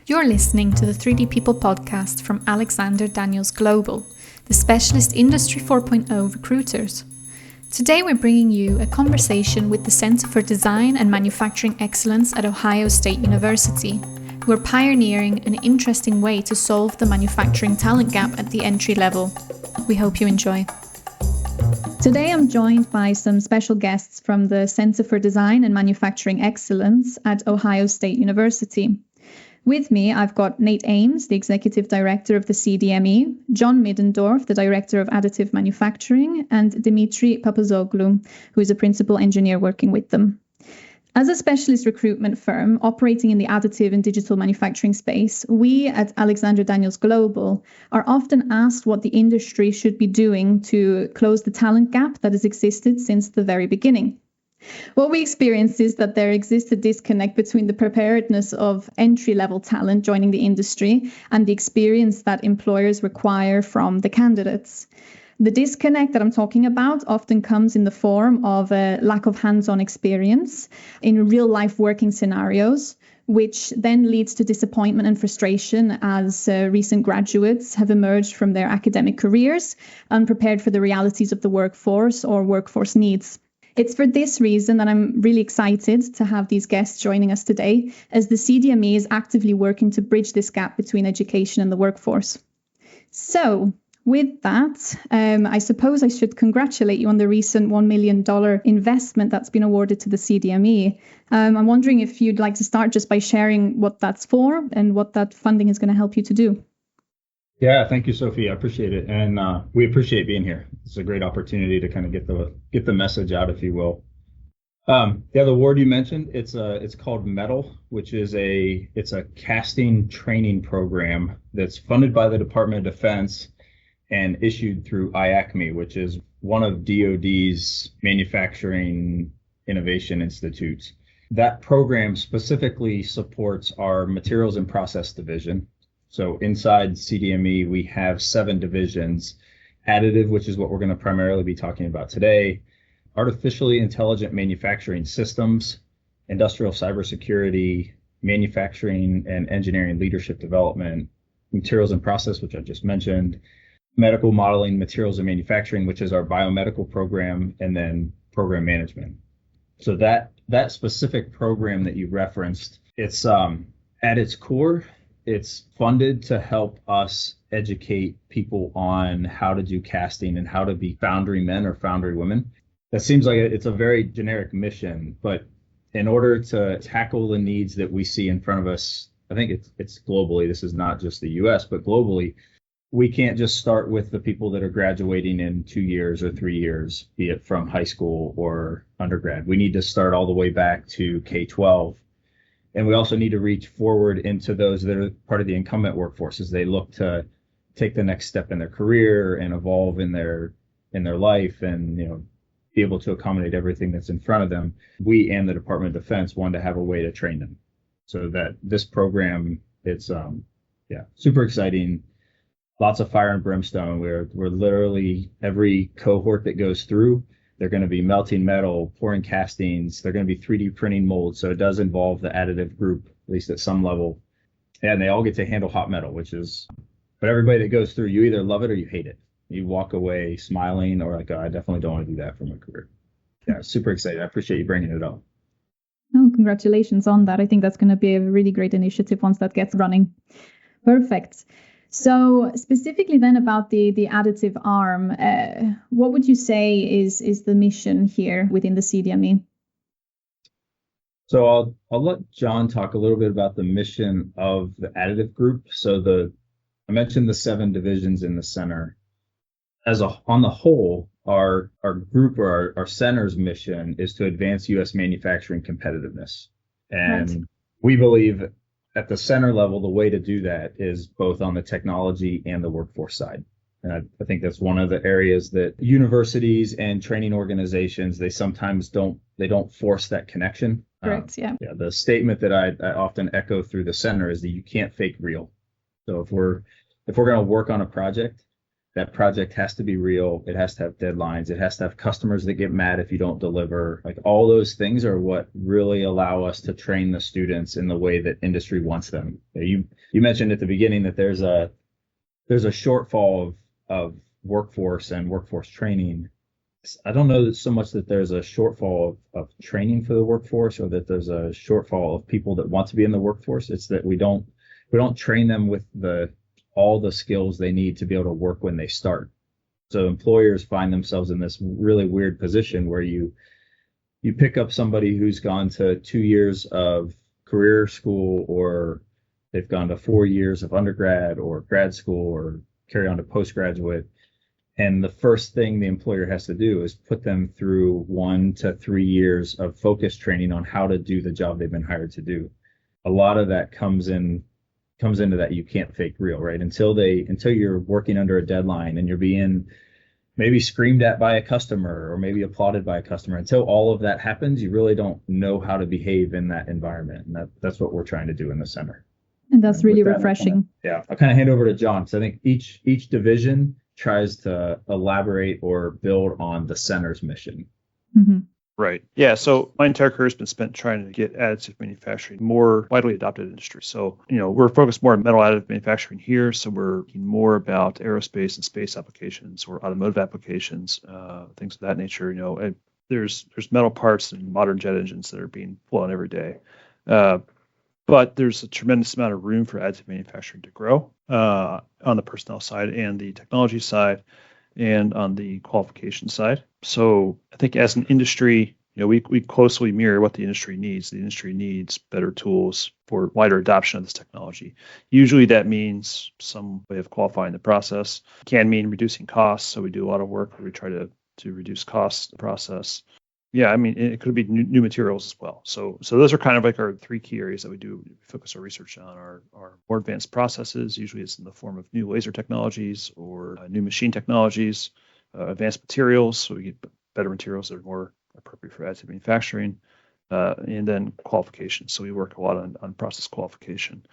You're listening to the 3D People podcast from Alexander Daniels Global, the specialist Industry 4.0 recruiters. Today we're bringing you a conversation with the Center for Design and Manufacturing Excellence at Ohio State University, who are pioneering an interesting way to solve the manufacturing talent gap at the entry level. We hope you enjoy. Today I'm joined by some special guests from the Center for Design and Manufacturing Excellence at Ohio State University. With me, I've got Nathan Ames, the Executive Director of the CDME, John Middendorf, the Director of Additive Manufacturing, and Dimitri Papazoglou, who is a Principal Engineer working with them. As a specialist recruitment firm operating in the additive and digital manufacturing space, we at Alexander Daniels Global are often asked what the industry should be doing to close the talent gap that has existed since the very beginning. What we experience is that there exists a disconnect between the preparedness of entry-level talent joining the industry and the experience that employers require from the candidates. The disconnect that I'm talking about often comes in the form of a lack of hands-on experience in real-life working scenarios, which then leads to disappointment and frustration as recent graduates have emerged from their academic careers, unprepared for the realities of the workforce or workforce needs. It's for this reason that I'm really excited to have these guests joining us today, as the CDME is actively working to bridge this gap between education and the workforce. So, with that, I suppose I should congratulate you on the recent $1 million investment that's been awarded to the CDME. I'm wondering if you'd like to start just by sharing what that's for and what that funding is going to help you to do. Yeah, thank you, Sophie. I appreciate it. And we appreciate being here. It's a great opportunity to kind of get the message out, if you will. The award you mentioned, it's called METAL, which is it's a casting training program that's funded by the Department of Defense and issued through IACME, which is one of DoD's manufacturing innovation institutes. That program specifically supports our materials and process division. So inside CDME, we have 7 divisions: Additive, which is what we're going to primarily be talking about today; Artificially Intelligent Manufacturing Systems; Industrial Cybersecurity; Manufacturing and Engineering Leadership Development; Materials and Process, which I just mentioned; Medical Modeling, Materials and Manufacturing, which is our biomedical program; and then Program Management. So that specific program that you referenced, it's at its core, it's funded to help us educate people on how to do casting and how to be foundry men or foundry women. That seems like it's a very generic mission, but in order to tackle the needs that we see in front of us, I think it's globally, this is not just the US, but globally, we can't just start with the people that are graduating in 2 years or 3 years, be it from high school or undergrad. We need to start all the way back to K-12. And we also need to reach forward into those that are part of the incumbent workforce as they look to take the next step in their career and evolve in their life and, be able to accommodate everything that's in front of them. We and the Department of Defense want to have a way to train them. So that this program, it's super exciting. Lots of fire and brimstone. We're literally, every cohort that goes through, they're going to be melting metal, pouring castings. They're going to be 3D printing molds. So it does involve the additive group, at least at some level. And they all get to handle hot metal, but everybody that goes through, you either love it or you hate it. You walk away smiling or like, oh, I definitely don't want to do that for my career. Yeah, super excited. I appreciate you bringing it up. Oh, congratulations on that. I think that's going to be a really great initiative once that gets running. Perfect. So specifically then about the additive arm, what would you say is the mission here within the CDME? So I'll let John talk a little bit about the mission of the additive group. So I mentioned the 7 divisions in the center. On the whole, our group or our center's mission is to advance U.S. manufacturing competitiveness. And right. We believe at the center level, the way to do that is both on the technology and the workforce side. And I think that's one of the areas that universities and training organizations, they sometimes don't force that connection. Correct, yeah. The statement that I often echo through the center is that you can't fake real. So if we're going to work on a project, That project has to be real. It has to have deadlines. It has to have customers that get mad if you don't deliver. Like all those things are what really allow us to train the students in the way that industry wants them. You mentioned at the beginning that there's a shortfall of workforce and workforce training. I don't know that so much that there's a shortfall of training for the workforce or that there's a shortfall of people that want to be in the workforce. It's that we don't train them with all the skills they need to be able to work when they start. So employers find themselves in this really weird position where you pick up somebody who's gone to 2 years of career school, or they've gone to 4 years of undergrad or grad school or carry on to postgraduate. And the first thing the employer has to do is put them through 1 to 3 years of focused training on how to do the job they've been hired to do. A lot of that comes into that you can't fake real, right? Until you're working under a deadline and you're being maybe screamed at by a customer or maybe applauded by a customer. Until all of that happens, you really don't know how to behave in that environment. And that's what we're trying to do in the center. And that's really refreshing. I'll kind of hand over to John, because I think each division tries to elaborate or build on the center's mission. Mm-hmm. Right. Yeah. So my entire career has been spent trying to get additive manufacturing more widely adopted industry. So, we're focused more on metal additive manufacturing here. So we're thinking more about aerospace and space applications or automotive applications, things of that nature. And there's metal parts in modern jet engines that are being flown every day. But there's a tremendous amount of room for additive manufacturing to grow on the personnel side and the technology side and on the qualification side. So I think as an industry, we closely mirror what the industry needs. The industry needs better tools for wider adoption of this technology. Usually that means some way of qualifying the process. It can mean reducing costs. So we do a lot of work where we try to reduce costs in the process. Yeah, I mean, it could be new materials as well. So those are kind of like our 3 key areas that we focus our research on. Our more advanced processes, usually it's in the form of new laser technologies or new machine technologies, advanced materials, so we get better materials that are more appropriate for additive manufacturing, and then qualification. So we work a lot on process qualification.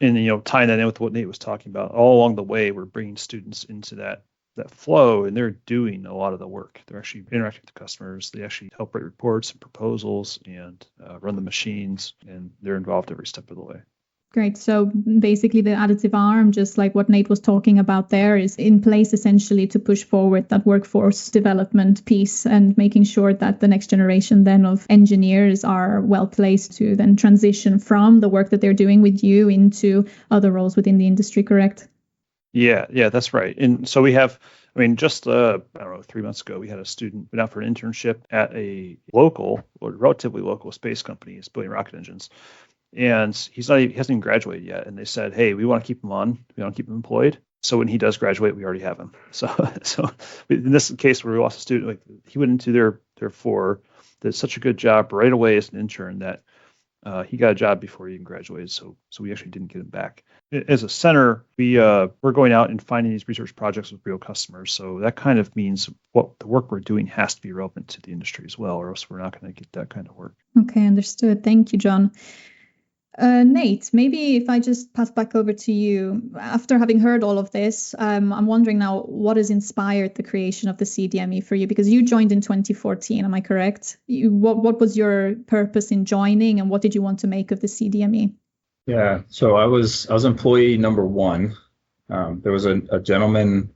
And, tying that in with what Nate was talking about, all along the way, we're bringing students into that flow, and they're doing a lot of the work. They're actually interacting with the customers. They actually help write reports and proposals and run the machines, and they're involved every step of the way. Great. So basically the additive arm, just like what Nate was talking about there, is in place essentially to push forward that workforce development piece and making sure that the next generation then of engineers are well placed to then transition from the work that they're doing with you into other roles within the industry, correct? Yeah, that's right. And so we have, just, 3 months ago, we had a student went out for an internship at a relatively local space company. He's building rocket engines. And he hasn't even graduated yet. And they said, hey, we want to keep him on. We want to keep him employed. So when he does graduate, we already have him. So in this case where we lost a student, he went into their floor, did such a good job right away as an intern that he got a job before he even graduated. So we actually didn't get him back. As a center, we're going out and finding these research projects with real customers. So that kind of means what the work we're doing has to be relevant to the industry as well, or else we're not going to get that kind of work. Okay, understood. Thank you, John. Nate, maybe if I just pass back over to you, after having heard all of this, I'm wondering now what has inspired the creation of the CDME for you, because you joined in 2014, am I correct? What was your purpose in joining, and what did you want to make of the CDME? Yeah, so I was employee number 1. There was a gentleman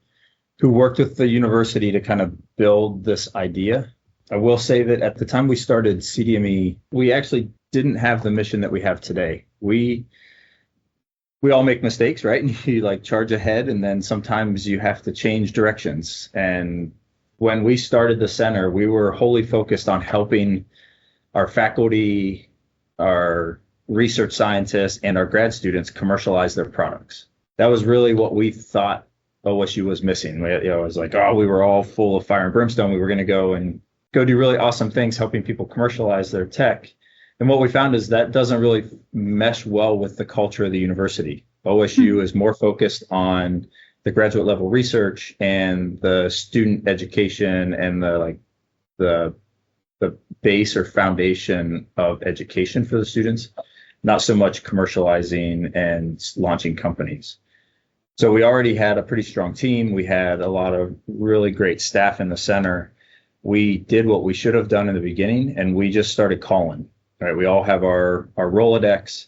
who worked with the university to kind of build this idea. I will say that at the time we started CDME, we actually didn't have the mission that we have today. We all make mistakes, right? And you charge ahead, and then sometimes you have to change directions. And when we started the center, we were wholly focused on helping our faculty, our research scientists, and our grad students commercialize their products. That was really what we thought OSU was missing. It was like, we were all full of fire and brimstone. We were going to go do really awesome things, helping people commercialize their tech. And what we found is that doesn't really mesh well with the culture of the university. OSU is more focused on the graduate level research and the student education and the base or foundation of education for the students, not so much commercializing and launching companies. So we already had a pretty strong team. We had a lot of really great staff in the center. We did what we should have done in the beginning, and we just started calling. Right? We all have our Rolodex.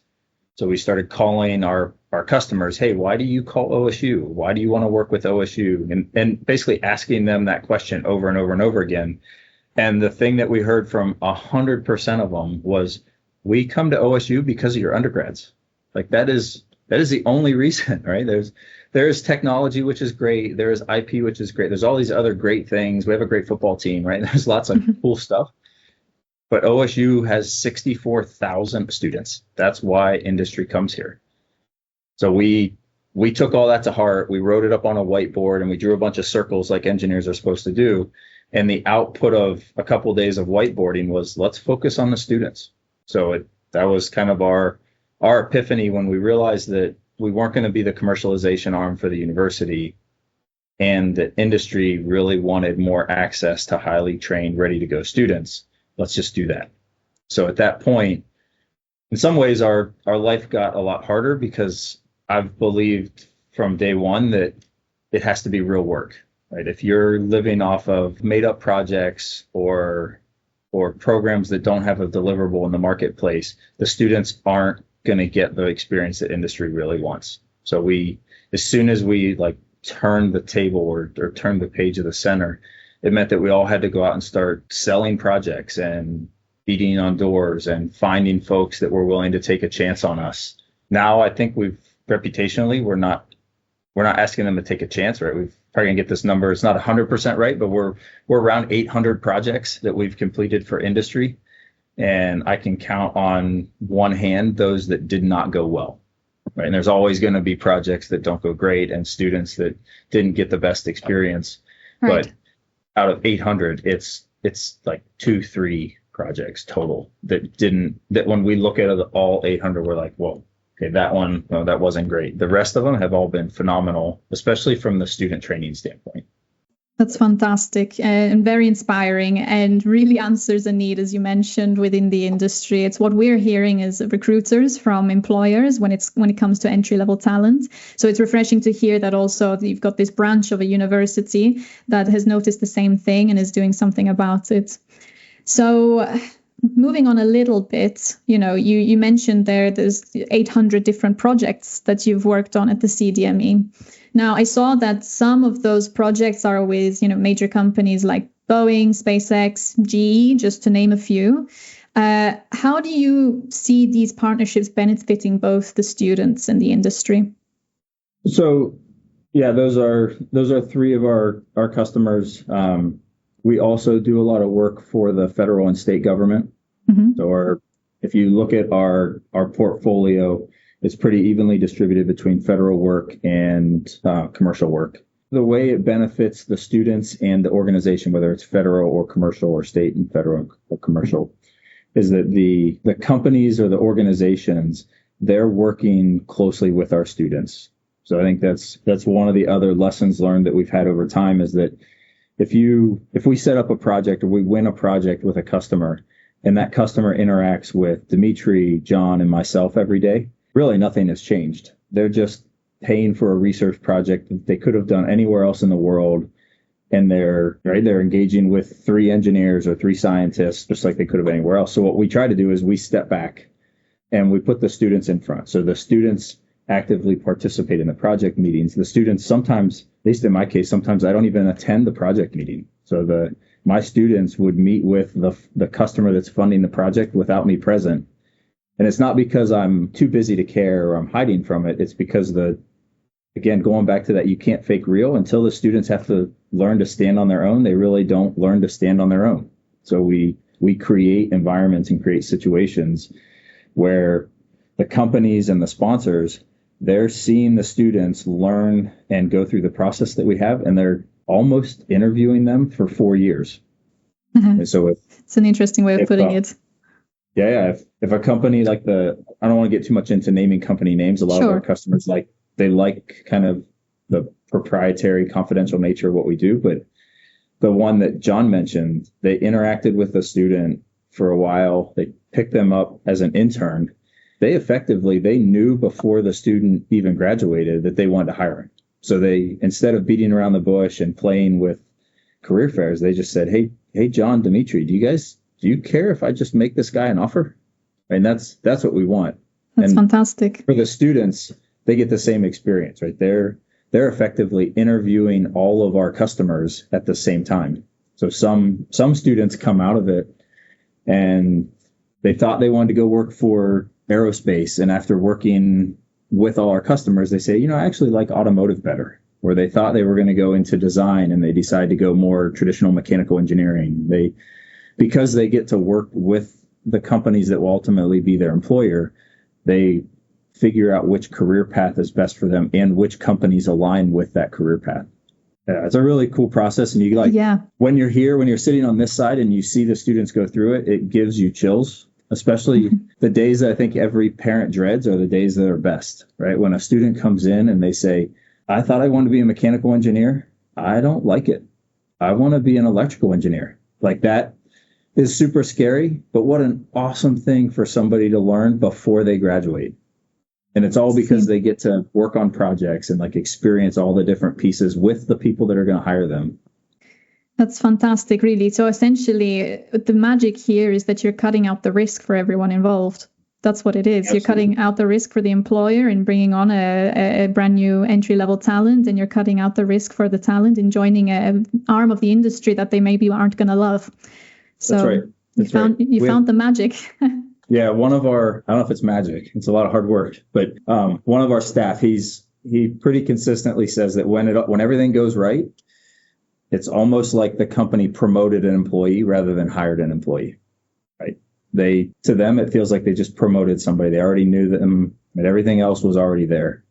So we started calling our customers, hey, why do you call OSU? Why do you want to work with OSU? And basically asking them that question over and over and over again. And the thing that we heard from 100% of them was, we come to OSU because of your undergrads. Like that is the only reason, right? There's technology, which is great. There's IP, which is great. There's all these other great things. We have a great football team, right? There's lots of cool stuff. But OSU has 64,000 students. That's why industry comes here. So we took all that to heart. We wrote it up on a whiteboard and we drew a bunch of circles like engineers are supposed to do. And the output of a couple of days of whiteboarding was, let's focus on the students. So that was kind of our epiphany when we realized that we weren't going to be the commercialization arm for the university, and that industry really wanted more access to highly trained, ready to go students. Let's just do that. So at that point, in some ways, our life got a lot harder because I've believed from day one that it has to be real work, right? If you're living off of made up projects or programs that don't have a deliverable in the marketplace, the students aren't going to get the experience that industry really wants. So as soon as we turned the table or turned the page of the center, it meant that we all had to go out and start selling projects and beating on doors and finding folks that were willing to take a chance on us. Now I think reputationally, we're not asking them to take a chance, right? We've probably gonna get this number. It's not 100% right, but we're around 800 projects that we've completed for industry. And I can count on one hand those that did not go well, right? And there's always going to be projects that don't go great and students that didn't get the best experience. Right. But out of 800, it's like 2-3 projects total that when we look at all 800, we're like, whoa, okay, that one, no, that wasn't great. The rest of them have all been phenomenal, especially from the student training standpoint. That's fantastic and very inspiring, and really answers a need, as you mentioned, within the industry. It's what we're hearing as recruiters from employers when it comes to entry-level talent. So it's refreshing to hear that also you've got this branch of a university that has noticed the same thing and is doing something about it. So moving on a little bit, you mentioned there's 800 different projects that you've worked on at the CDME. Now, I saw that some of those projects are with, major companies like Boeing, SpaceX, GE, just to name a few. How do you see these partnerships benefiting both the students and the industry? So, yeah, those are three of our customers. We also do a lot of work for the federal and state government. Mm-hmm. So if you look at our portfolio, it's pretty evenly distributed between federal work and commercial work. The way it benefits the students and the organization, whether it's federal or commercial or state and federal or commercial, is that the companies or the organizations, they're working closely with our students. So I think that's one of the other lessons learned that we've had over time, is that if we set up a project or we win a project with a customer and that customer interacts with Dimitri, John, and myself every day, really nothing has changed. They're just paying for a research project that they could have done anywhere else in the world. And they're engaging with 3 engineers or 3 scientists, just like they could have anywhere else. So what we try to do is we step back and we put the students in front. So the students actively participate in the project meetings. The students sometimes, at least in my case, sometimes I don't even attend the project meeting. So my students would meet with the customer that's funding the project without me present. And it's not because I'm too busy to care or I'm hiding from it. It's because again, going back to that, you can't fake real. Until the students have to learn to stand on their own, they really don't learn to stand on their own. So we create environments and create situations where the companies and the sponsors, they're seeing the students learn and go through the process that we have, and they're almost interviewing them for 4 years. Mm-hmm. And so it's an interesting way of putting it. Yeah. If a company I don't want to get too much into naming company names. A lot of our customers they like kind of the proprietary, confidential nature of what we do. But the one that John mentioned, they interacted with the student for a while. They picked them up as an intern. They knew before the student even graduated that they wanted to hire him. So they, instead of beating around the bush and playing with career fairs, they just said, hey, John, Dimitri, do you care if I just make this guy an offer? And that's what we want. That's fantastic. For the students, they get the same experience, right? They're effectively interviewing all of our customers at the same time. So some students come out of it and they thought they wanted to go work for aerospace. And after working with all our customers, they say, I actually like automotive better. Or they thought they were going to go into design and they decide to go more traditional mechanical engineering. Because they get to work with the companies that will ultimately be their employer, they figure out which career path is best for them and which companies align with that career path. It's a really cool process. And when you're sitting on this side and you see the students go through it, it gives you chills, especially the days that I think every parent dreads are the days that are best, right? When a student comes in and they say, I thought I wanted to be a mechanical engineer. I don't like it. I want to be an electrical engineer. Like, that is super scary, but what an awesome thing for somebody to learn before they graduate. And it's all because they get to work on projects and experience all the different pieces with the people that are going to hire them. That's fantastic, really. So essentially, the magic here is that you're cutting out the risk for everyone involved. That's what it is. Absolutely. You're cutting out the risk for the employer in bringing on a brand new entry-level talent, and you're cutting out the risk for the talent in joining an arm of the industry that they maybe aren't going to love. So that's right. You found the magic. Yeah, one of our, I don't know if it's magic, it's a lot of hard work, but one of our staff, he pretty consistently says that when everything goes right, it's almost like the company promoted an employee rather than hired an employee, right? To them, it feels like they just promoted somebody. They already knew them, but everything else was already there.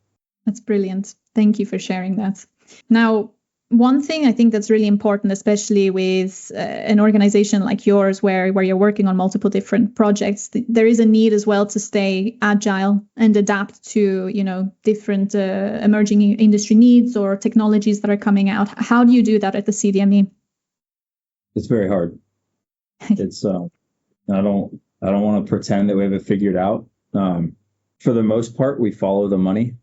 That's brilliant. Thank you for sharing that. Now, one thing I think that's really important, especially with an organization like yours, where you're working on multiple different projects, there is a need as well to stay agile and adapt to, different emerging industry needs or technologies that are coming out. How do you do that at the CDME? It's very hard. It's I don't want to pretend that we have it figured out. For the most part, we follow the money,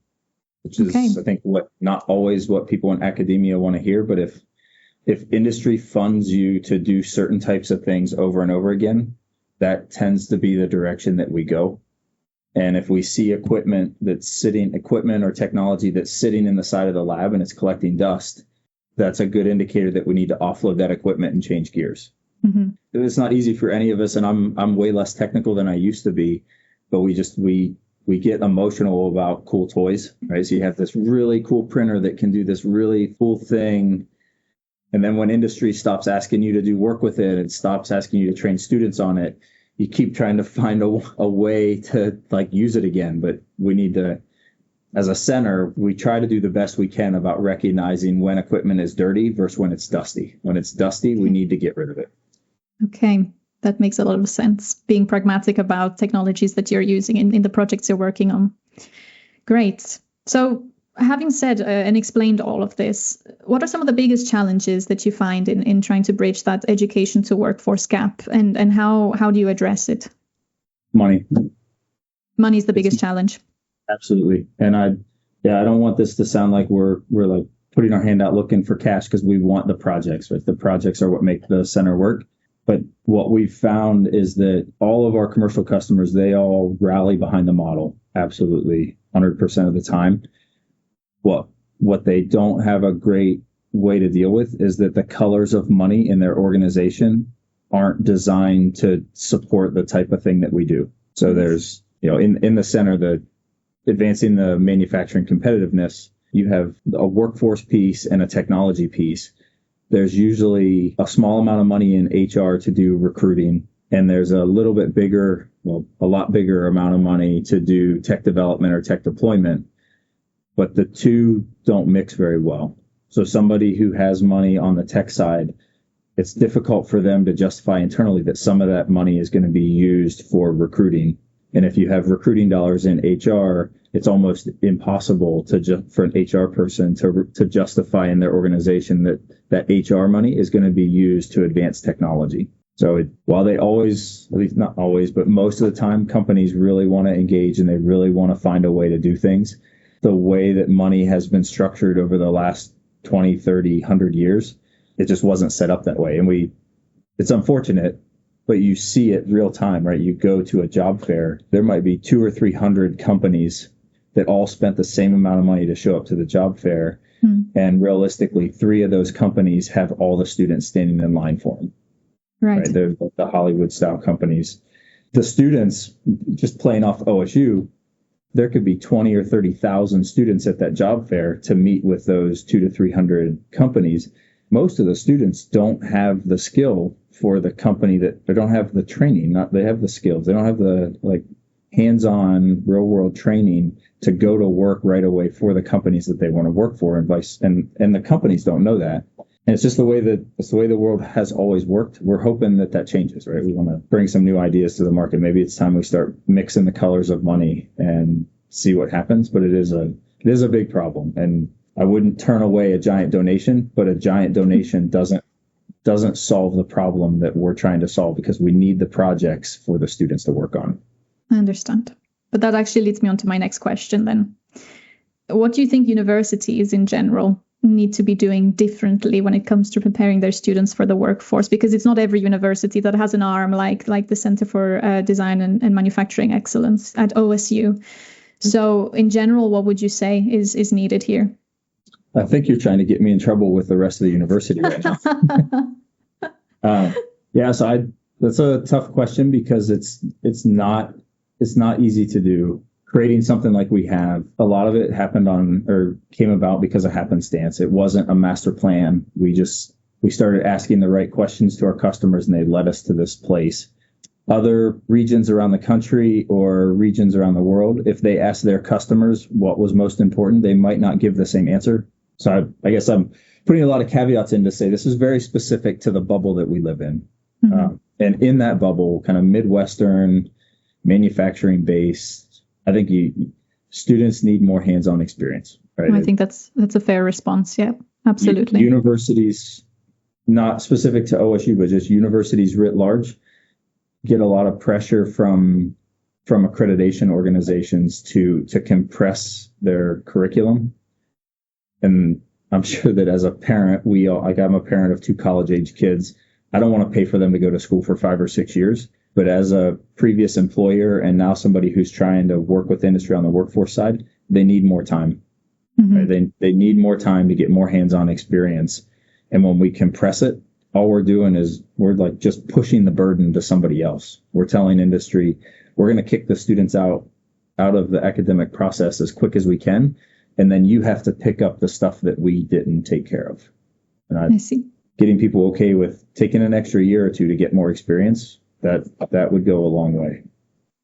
which is, I think, not always what people in academia want to hear. But if industry funds you to do certain types of things over and over again, that tends to be the direction that we go. And if we see equipment or technology that's sitting in the side of the lab and it's collecting dust, that's a good indicator that we need to offload that equipment and change gears. Mm-hmm. It's not easy for any of us, and I'm way less technical than I used to be, but we get emotional about cool toys, right? So you have this really cool printer that can do this really cool thing. And then when industry stops asking you to do work with it and stops asking you to train students on it, you keep trying to find a way to use it again. But we need to, as a center, we try to do the best we can about recognizing when equipment is dirty versus when it's dusty. When it's dusty, we need to get rid of it. Okay. That makes a lot of sense, being pragmatic about technologies that you're using in the projects you're working on. Great. So having said and explained all of this, what are some of the biggest challenges that you find in trying to bridge that education to workforce gap, and how do you address it? Money. Money is the biggest challenge. Absolutely. And I don't want this to sound like we're putting our hand out looking for cash, because we want the projects, right? The projects are what make the center work. But what we've found is that all of our commercial customers, they all rally behind the model. Absolutely. 100% of the time. What they don't have a great way to deal with is that the colors of money in their organization aren't designed to support the type of thing that we do. So there's, in the center, the advancing the manufacturing competitiveness, you have a workforce piece and a technology piece. There's usually a small amount of money in HR to do recruiting, and there's a lot bigger amount of money to do tech development or tech deployment, but the two don't mix very well. So somebody who has money on the tech side, it's difficult for them to justify internally that some of that money is going to be used for recruiting. And if you have recruiting dollars in HR, it's almost impossible for an HR person to justify in their organization that HR money is going to be used to advance technology. So while they always, at least not always, but most of the time, companies really want to engage and they really want to find a way to do things, the way that money has been structured over the last 20, 30, 100 years. It just wasn't set up that way. And it's unfortunate, but you see it real time, right? You go to a job fair, there might be 200 or 300 companies that all spent the same amount of money to show up to the job fair. And realistically, 3 of those companies have all the students standing in line for them. Right? They're the Hollywood style companies. The students, just playing off OSU, there could be 20 or 30,000 students at that job fair to meet with those 200 to 300 companies. Most of the students don't have the skill for the company they don't have the training. They have the skills. They don't have the hands-on real world training to go to work right away for the companies that they want to work for, and the companies don't know that. And it's just the way the world has always worked. We're hoping that changes, right? We want to bring some new ideas to the market. Maybe it's time we start mixing the colors of money and see what happens. But it is a big problem. And I wouldn't turn away a giant donation, but a giant donation doesn't solve the problem that we're trying to solve, because we need the projects for the students to work on. I understand. But that actually leads me on to my next question then. What do you think universities in general need to be doing differently when it comes to preparing their students for the workforce? Because it's not every university that has an arm like the Center for Design and Manufacturing Excellence at OSU. So in general, what would you say is needed here? I think you're trying to get me in trouble with the rest of the university right now. That's a tough question, because it's not easy to do. Creating something like we have, a lot of it came about because of happenstance. It wasn't a master plan. We started asking the right questions to our customers, and they led us to this place. Other regions around the country or regions around the world, if they asked their customers what was most important, they might not give the same answer. So I guess I'm putting a lot of caveats in to say this is very specific to the bubble that we live in. Mm-hmm. And in that bubble, kind of Midwestern, manufacturing based, I think students need more hands-on experience. Right? I think that's a fair response. Yeah, absolutely. Universities, not specific to OSU, but just universities writ large, get a lot of pressure from accreditation organizations to compress their curriculum. And I'm sure that as a parent, I'm a parent of 2 college-age kids. I don't want to pay for them to go to school for 5 or 6 years. But as a previous employer and now somebody who's trying to work with industry on the workforce side, they need more time. Mm-hmm. Right? They need more time to get more hands-on experience. And when we compress it, all we're doing is we're just pushing the burden to somebody else. We're telling industry, we're going to kick the students out of the academic process as quick as we can. And then you have to pick up the stuff that we didn't take care of. And I see. Getting people okay with taking an extra year or 2 to get more experience, that would go a long way.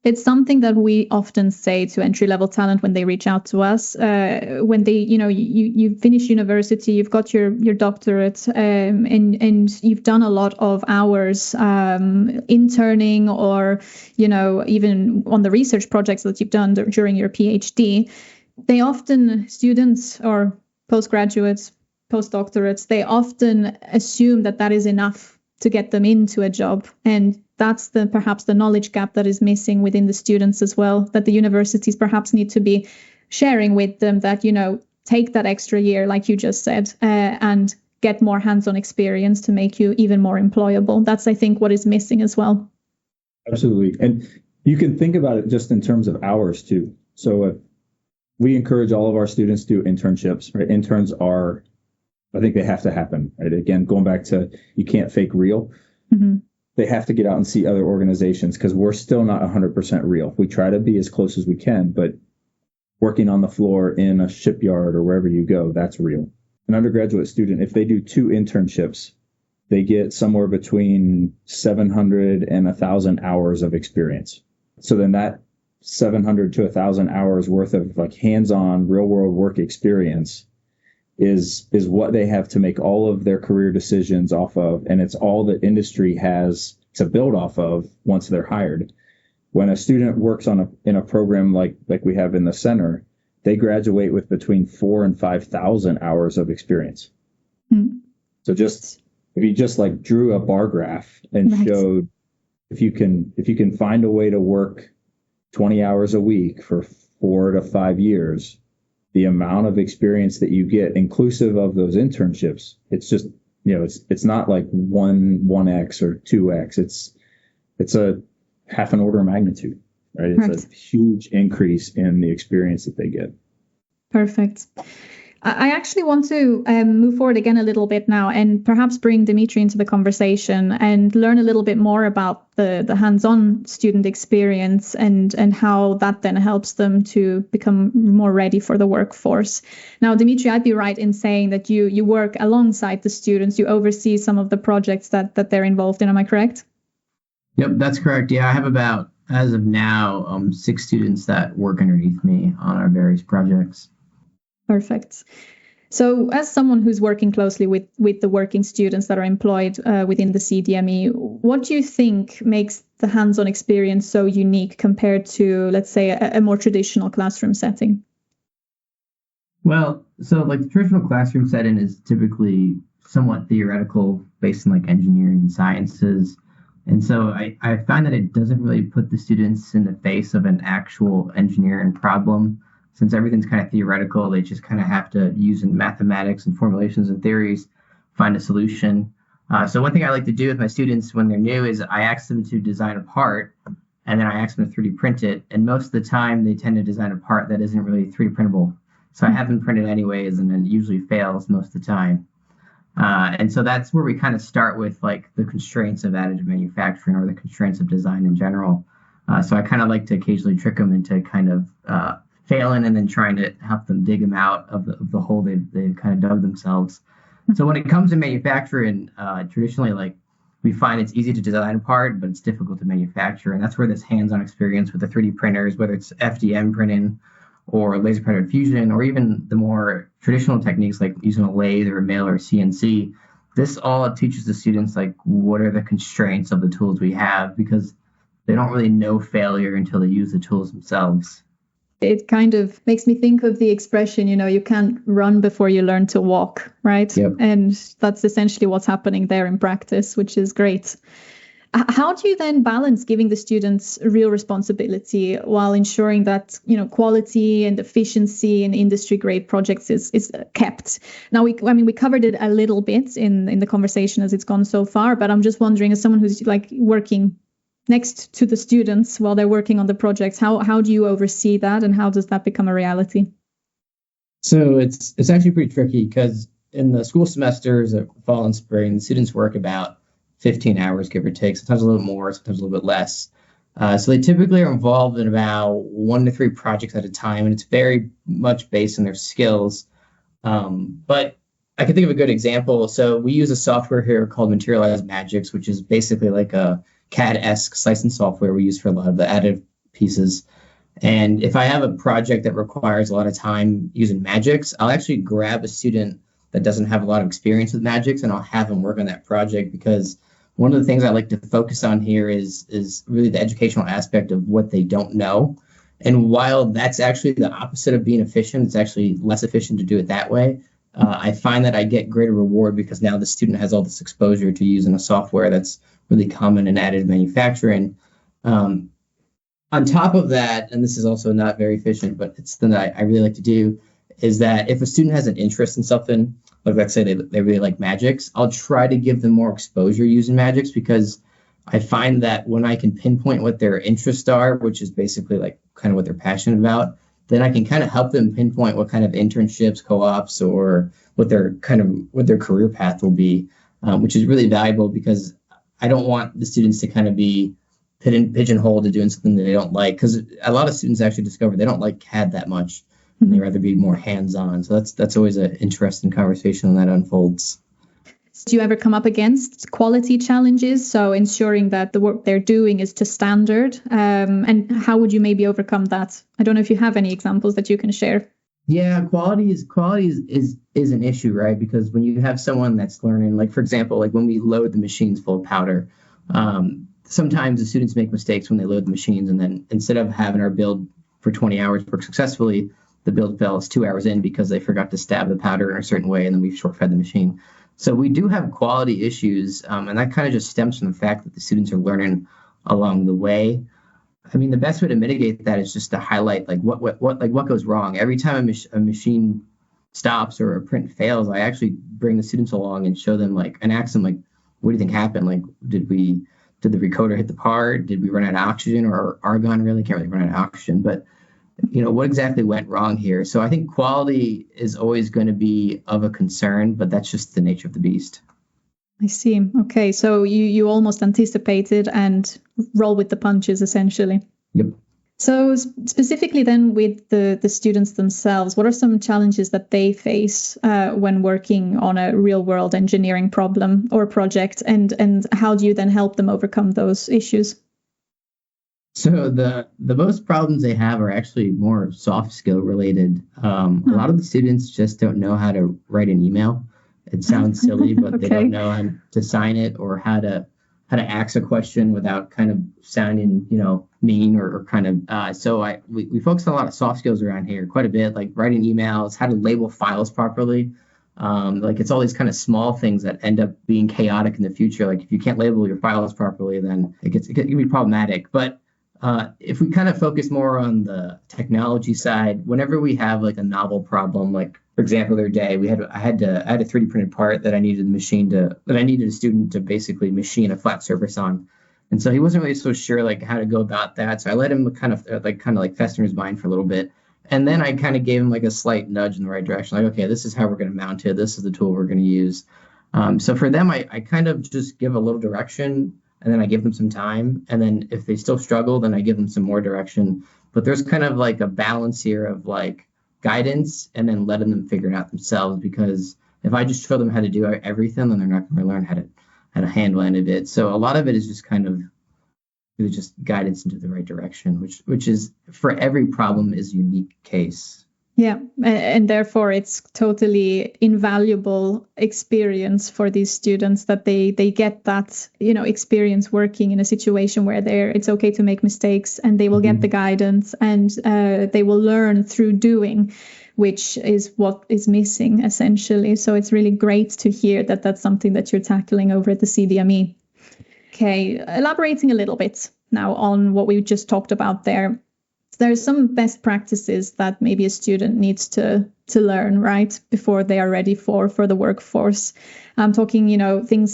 It's something that we often say to entry-level talent when they reach out to us. When they, you finish university, you've got your doctorate, and you've done a lot of hours interning, or even on the research projects that you've done during your PhD. Students or postgraduates, postdoctorates, they often assume that is enough to get them into a job, and that's perhaps the knowledge gap that is missing within the students as well, that the universities perhaps need to be sharing with them, that, take that extra year, like you just said, and get more hands-on experience to make you even more employable. That's, I think, what is missing as well. Absolutely. And you can think about it just in terms of hours too. So we encourage all of our students to do internships, right? Interns I think they have to happen, right? Again, going back to, you can't fake real. Mm-hmm. They have to get out and see other organizations, because we're still not 100% real. We try to be as close as we can, but working on the floor in a shipyard or wherever you go, that's real. An undergraduate student, if they do 2 internships, they get somewhere between 700 and 1,000 hours of experience. So then that 700 to 1,000 hours worth of hands-on real world work experience is what they have to make all of their career decisions off of. And it's all that industry has to build off of once they're hired. When a student works in a program like we have in the center, they graduate with between 4,000 and 5,000 hours of experience. Mm. So if you just drew a bar graph and showed, if you can find a way to work 20 hours a week for 4 to 5 years, the amount of experience that you get inclusive of those internships, it's just, it's not like 1x or 2x. It's a half an order of magnitude, right? It's a huge increase in the experience that they get. Perfect. I actually want to move forward again a little bit now and perhaps bring Dimitri into the conversation and learn a little bit more about the hands-on student experience and how that then helps them to become more ready for the workforce. Now, Dimitri, I'd be right in saying that you work alongside the students, you oversee some of the projects that they're involved in. Am I correct? Yep, that's correct. Yeah, I have about, as of now, 6 students that work underneath me on our various projects. Perfect. So as someone who's working closely with the working students that are employed within the CDME, what do you think makes the hands-on experience so unique compared to, let's say, a more traditional classroom setting? Well, so like the traditional classroom setting is typically somewhat theoretical based on like engineering and sciences. And so I find that it doesn't really put the students in the face of an actual engineering problem. Since everything's kind of theoretical, they just kind of have to use in mathematics and formulations and theories, find a solution. So one thing I like to do with my students when they're new is I ask them to design a part, and then I ask them to 3D print it. And most of the time, they tend to design a part that isn't really 3D printable. So I have them print it anyways, and then it usually fails most of the time. And so that's where we kind of start with like the constraints of additive manufacturing or the constraints of design in general. So I kind of like to occasionally trick them into kind of failing and then trying to help them dig them out of the hole they've kind of dug themselves. So when it comes to manufacturing, traditionally, like we find it's easy to design a part, but it's difficult to manufacture. And that's where this hands-on experience with the 3D printers, whether it's FDM printing or laser powder fusion, or even the more traditional techniques like using a lathe or a mill or CNC, this all teaches the students like what are the constraints of the tools we have, because they don't really know failure until they use the tools themselves. It kind of makes me think of the expression, you can't run before you learn to walk, right? Yep. And that's essentially what's happening there in practice, which is great. How do you then balance giving the students real responsibility while ensuring that, quality and efficiency in industry grade projects is kept? Now, we covered it a little bit in the conversation as it's gone so far, but I'm just wondering, as someone who's like working next to the students while they're working on the projects, how do you oversee that, and how does that become a reality? So it's actually pretty tricky, because in the school semesters of fall and spring, the students work about 15 hours, give or take, sometimes a little more, sometimes a little bit less. So they typically are involved in about 1 to 3 projects at a time, and it's very much based on their skills. But I can think of a good example. So we use a software here called Materialize Magics, which is basically like a CAD-esque slicing software we use for a lot of the additive pieces. And if I have a project that requires a lot of time using Magics, I'll actually grab a student that doesn't have a lot of experience with Magics, and I'll have them work on that project, because one of the things I like to focus on here is really the educational aspect of what they don't know. And while that's actually the opposite of being efficient, it's actually less efficient to do it that way. I find that I get greater reward because now the student has all this exposure to using a software that's really common in additive manufacturing. On top of that, and this is also not very efficient, but it's something that I really like to do, is that if a student has an interest in something, like let's say they really like Magics, I'll try to give them more exposure using Magics, because I find that when I can pinpoint what their interests are, which is basically like kind of what they're passionate about, then I can kind of help them pinpoint what kind of internships, co-ops, or what their career path will be, which is really valuable, because I don't want the students to kind of be pigeonholed to doing something that they don't like, because a lot of students actually discover they don't like CAD that much, and they rather be more hands-on. So that's always an interesting conversation when that unfolds. Do you ever come up against quality challenges? So ensuring that the work they're doing is to standard, and how would you maybe overcome that? I don't know if you have any examples that you can share. Yeah, quality is an issue, right? Because when you have someone that's learning, like for example, like when we load the machines full of powder, sometimes the students make mistakes when they load the machines, and then instead of having our build for 20 hours work successfully, the build fails 2 hours in because they forgot to stab the powder in a certain way, and then we've short fed the machine. So we do have quality issues, and that kind of just stems from the fact that the students are learning along the way. I mean, the best way to mitigate that is just to highlight like what goes wrong. Every time a machine stops or a print fails, I actually bring the students along and show them like and ask them like, what do you think happened? Like, did the recoder hit the part? Did we run out of oxygen, or argon really can't really run out of oxygen? But what exactly went wrong here? So I think quality is always going to be of a concern, but that's just the nature of the beast. I see. Okay, so you almost anticipated and roll with the punches, essentially. Yep. So specifically then with the students themselves, what are some challenges that they face when working on a real world engineering problem or project, and how do you then help them overcome those issues? So the most problems they have are actually more soft skill related. A lot of the students just don't know how to write an email. It sounds silly, but Okay. They don't know how to sign it or how to ask a question without kind of sounding, mean or kind of. So we focus on a lot of soft skills around here, quite a bit, like writing emails, how to label files properly. Like it's all these kind of small things that end up being chaotic in the future. Like if you can't label your files properly, then it can be problematic. But if we kind of focus more on the technology side, whenever we have like a novel problem, like for example, the other day I had a 3D printed part that I needed a student to basically machine a flat surface on, and so he wasn't really so sure like how to go about that. So I let him kind of fester in his mind for a little bit, and then I kind of gave him like a slight nudge in the right direction, like okay, this is how we're going to mount it. This is the tool we're going to use. So for them, I kind of just give a little direction. And then I give them some time. And then if they still struggle, then I give them some more direction. But there's kind of like a balance here of like guidance and then letting them figure it out themselves. Because if I just show them how to do everything, then they're not going to learn how to handle any of it. So a lot of it is just kind of really just guidance into the right direction, which is for every problem is a unique case. Yeah, and therefore it's totally invaluable experience for these students that they get that, experience working in a situation where it's okay to make mistakes, and they will get the guidance, and they will learn through doing, which is what is missing essentially. So it's really great to hear that that's something that you're tackling over at the CDME. Okay, elaborating a little bit now on what we just talked about there. There's some best practices that maybe a student needs to learn, right, before they are ready for the workforce. I'm talking,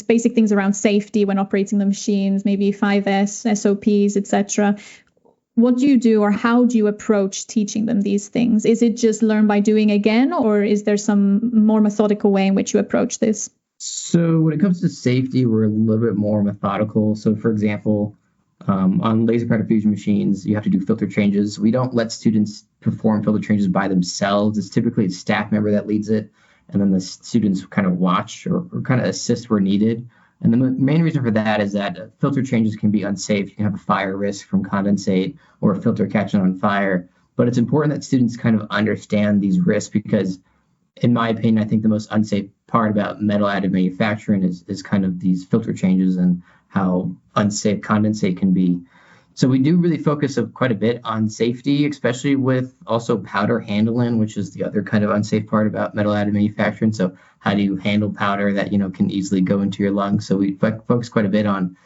basic things around safety when operating the machines, maybe 5S, SOPs, etc. What do you do, or how do you approach teaching them these things? Is it just learn by doing again, or is there some more methodical way in which you approach this? So when it comes to safety, we're a little bit more methodical. So for example, on laser powder fusion machines, you have to do filter changes. We don't let students perform filter changes by themselves. It's typically a staff member that leads it, and then the students kind of watch or kind of assist where needed. And the main reason for that is that filter changes can be unsafe. You can have a fire risk from condensate or a filter catching on fire. But it's important that students kind of understand these risks because, in my opinion, I think the most unsafe part about metal additive manufacturing is kind of these filter changes and how unsafe condensate can be. So we do really focus quite a bit on safety, especially with also powder handling, which is the other kind of unsafe part about metal additive manufacturing. So how do you handle powder that can easily go into your lungs? So we focus quite a bit on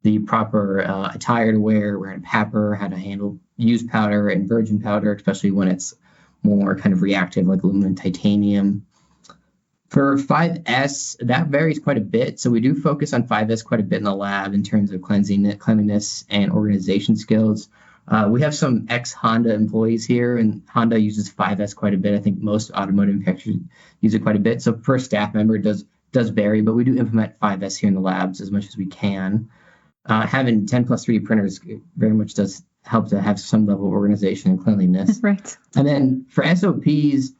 the proper attire to wearing PAPR, how to use powder and virgin powder, especially when it's more kind of reactive like aluminum and titanium. For 5S, that varies quite a bit. So we do focus on 5S quite a bit in the lab in terms of cleanliness and organization skills. We have some ex-Honda employees here, and Honda uses 5S quite a bit. I think most automotive manufacturers use it quite a bit. So per staff member, it does vary, but we do implement 5S here in the labs as much as we can. Having 10 plus 3D printers very much does help to have some level of organization and cleanliness. Right. And then for SOPs,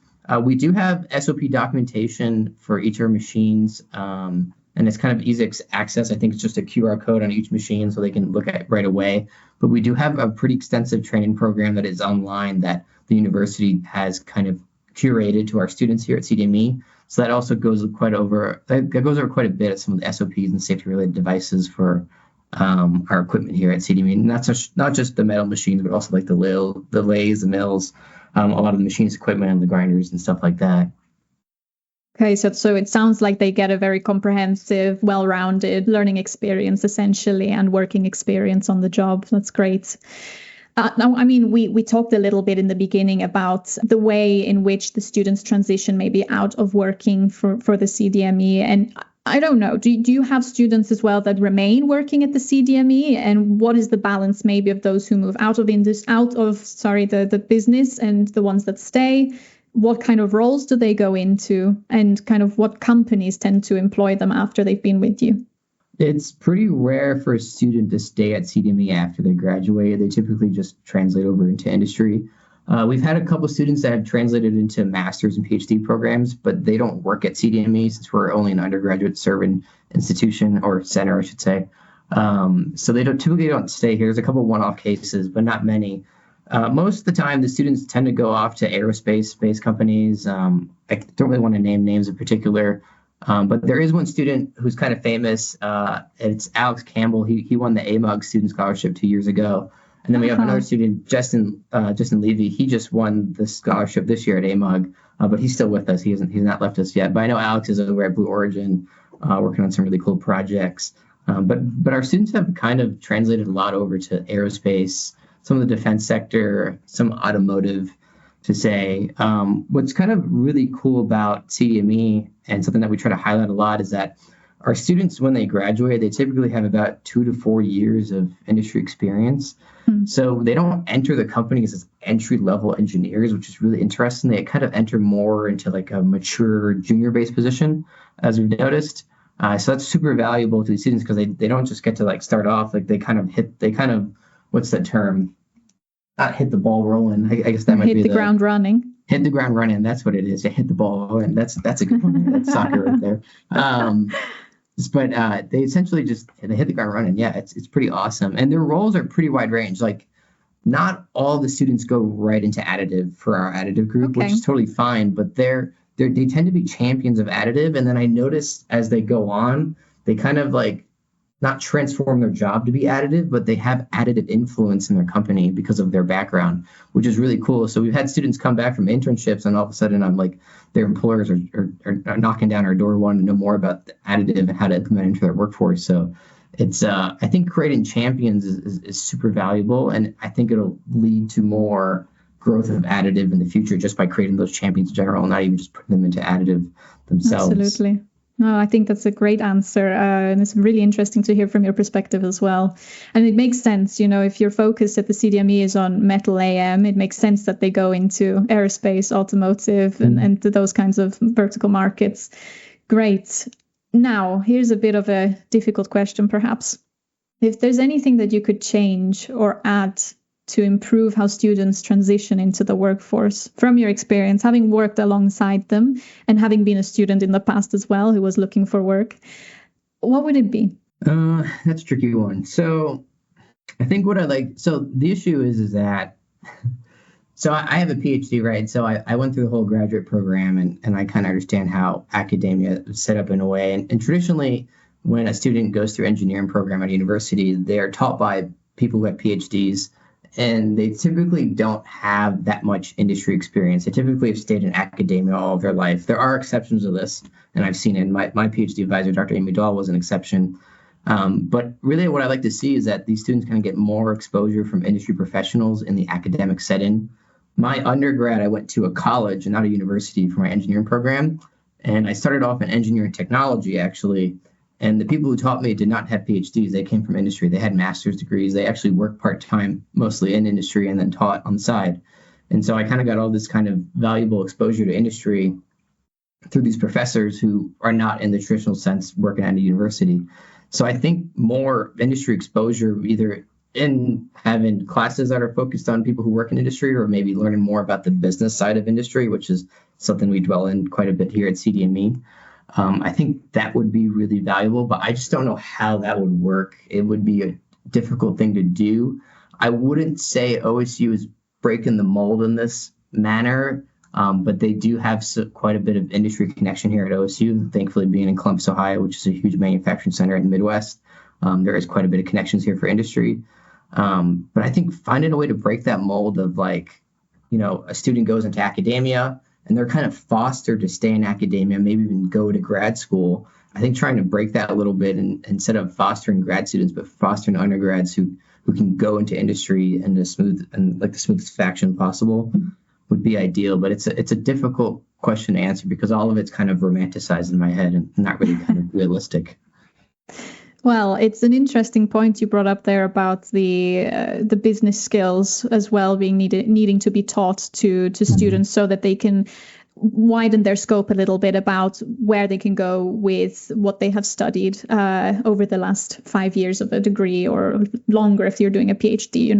we do have SOP documentation for each of our machines, and it's kind of easy access. I think it's just a QR code on each machine so they can look at it right away. But we do have a pretty extensive training program that is online that the university has kind of curated to our students here at CDME. So that also goes over quite a bit at some of the SOPs and safety-related devices for our equipment here at CDME. And that's not just the metal machines, but also like the lathes, the mills, a lot of the machines, equipment, and the grinders and stuff like that. Okay, so it sounds like they get a very comprehensive, well-rounded learning experience, essentially, and working experience on the job. That's great. Now, I mean, we talked a little bit in the beginning about the way in which the students transition maybe out of working for the CDME. And I don't know, do you have students as well that remain working at the CDME? And what is the balance maybe of those who move out of the business and the ones that stay? What kind of roles do they go into, and kind of what companies tend to employ them after they've been with you? It's pretty rare for a student to stay at CDME after they graduate. They typically just translate over into industry. We've had a couple of students that have translated into master's and PhD programs, but they don't work at CDME since we're only an undergraduate serving institution, or center, I should say. So they typically don't stay here. There's a couple of one-off cases, but not many. Most of the time, the students tend to go off to aerospace space companies. I don't really want to name names in particular. But there is one student who's kind of famous. It's Alex Campbell. He won the AMUG Student Scholarship 2 years ago. And then we have another student, Justin Levy. He just won the scholarship this year at AMUG, but he's still with us. He's not left us yet. But I know Alex is over at Blue Origin, working on some really cool projects. But our students have kind of translated a lot over to aerospace, some of the defense sector, some automotive, to say. What's kind of really cool about CDME, and something that we try to highlight a lot, is that our students, when they graduate, they typically have about 2 to 4 years of industry experience. So they don't enter the companies as entry-level engineers, which is really interesting. They kind of enter more into like a mature junior-based position, as we've noticed. So that's super valuable to the students, because they don't just get to like start off, like they kind of, what's that term? Not hit the ball rolling. I guess that might be the ground running. Hit the ground running. That's what it is. To hit the ball rolling. That's a good one. That's soccer right there. But they essentially just hit the ground running. Yeah, it's pretty awesome. And their roles are pretty wide range. Like, not all the students go right into additive for our additive group, which is totally fine. But they tend to be champions of additive. And then I notice as they go on, they kind of like not transform their job to be additive, but they have additive influence in their company because of their background, which is really cool. So we've had students come back from internships, and all of a sudden I'm like, their employers are knocking down our door, wanting to know more about additive and how to implement it into their workforce. So it's I think creating champions is super valuable, and I think it'll lead to more growth of additive in the future just by creating those champions in general, not even just putting them into additive themselves. Absolutely. No, I think that's a great answer. And it's really interesting to hear from your perspective as well. And it makes sense, if your focus at the CDME is on metal AM, it makes sense that they go into aerospace, automotive, and those kinds of vertical markets. Great. Now, here's a bit of a difficult question, perhaps. If there's anything that you could change or add to improve how students transition into the workforce, from your experience, having worked alongside them and having been a student in the past as well who was looking for work, what would it be? That's a tricky one. So I think the issue is that, so I have a PhD, right? So I went through the whole graduate program, and I kind of understand how academia is set up in a way. And traditionally, when a student goes through engineering program at a university, they're taught by people who have PhDs, and they typically don't have that much industry experience. They typically have stayed in academia all of their life. There are exceptions to this, and I've seen it. My PhD advisor, Dr. Amy Dahl, was an exception. But really what I like to see is that these students kind of get more exposure from industry professionals in the academic setting. My undergrad, I went to a college and not a university for my engineering program. And I started off in engineering technology, actually. And the people who taught me did not have PhDs. They came from industry. They had master's degrees. They actually worked part-time, mostly in industry, and then taught on the side. And so I kind of got all this kind of valuable exposure to industry through these professors who are not in the traditional sense working at a university. So I think more industry exposure, either in having classes that are focused on people who work in industry, or maybe learning more about the business side of industry, which is something we dwell in quite a bit here at CDME. I think that would be really valuable, but I just don't know how that would work. It would be a difficult thing to do. I wouldn't say OSU is breaking the mold in this manner, but they do have quite a bit of industry connection here at OSU. Thankfully, being in Columbus, Ohio, which is a huge manufacturing center in the Midwest, there is quite a bit of connections here for industry. But I think finding a way to break that mold of a student goes into academia, and they're kind of fostered to stay in academia, maybe even go to grad school. I think trying to break that a little bit, and instead of fostering grad students, but fostering undergrads who we can go into industry in the smoothest fashion possible would be ideal. But it's a difficult question to answer because all of it's kind of romanticized in my head and not really kind of realistic. Well, it's an interesting point you brought up there about the business skills as well being needing to be taught to students so that they can widen their scope a little bit about where they can go with what they have studied over the last 5 years of a degree or longer if you're doing a PhD,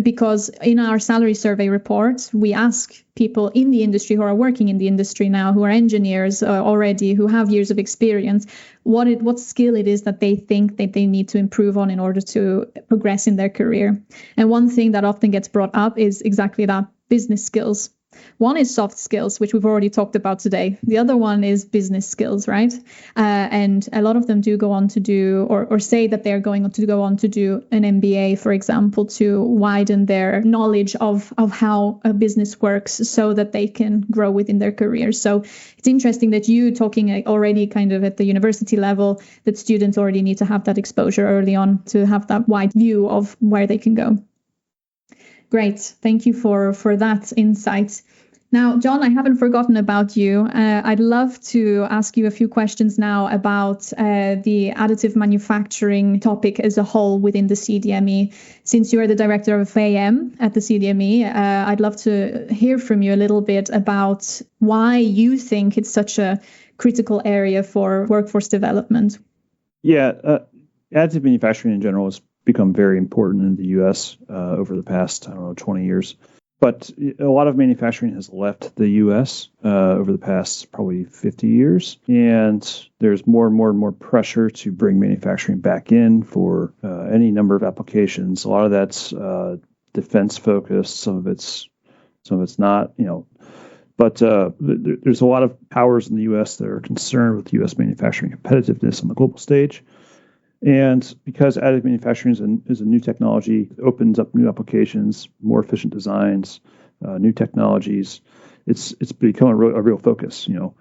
because in our salary survey report, we ask people in the industry who are working in the industry now, who are engineers already, who have years of experience, what skill it is that they think that they need to improve on in order to progress in their career. And one thing that often gets brought up is exactly that, business skills. One is soft skills, which we've already talked about today. The other one is business skills, right? And a lot of them do go on to do or say that they're going to go on to do an MBA, for example, to widen their knowledge of how a business works so that they can grow within their career. So it's interesting that you talking already kind of at the university level, that students already need to have that exposure early on to have that wide view of where they can go. Great. Thank you for that insight. Now, John, I haven't forgotten about you. I'd love to ask you a few questions now about the additive manufacturing topic as a whole within the CDME. Since you are the director of AM at the CDME, I'd love to hear from you a little bit about why you think it's such a critical area for workforce development. Yeah, additive manufacturing in general has become very important in the U.S. Over the past, 20 years. But a lot of manufacturing has left the U.S. Over the past probably 50 years. And there's more and more pressure to bring manufacturing back in for any number of applications. A lot of that's defense focused. Some of it's not, But there's a lot of powers in the U.S. that are concerned with U.S. manufacturing competitiveness on the global stage. And because additive manufacturing is a new technology, it opens up new applications, more efficient designs, new technologies. It's become a real focus. Can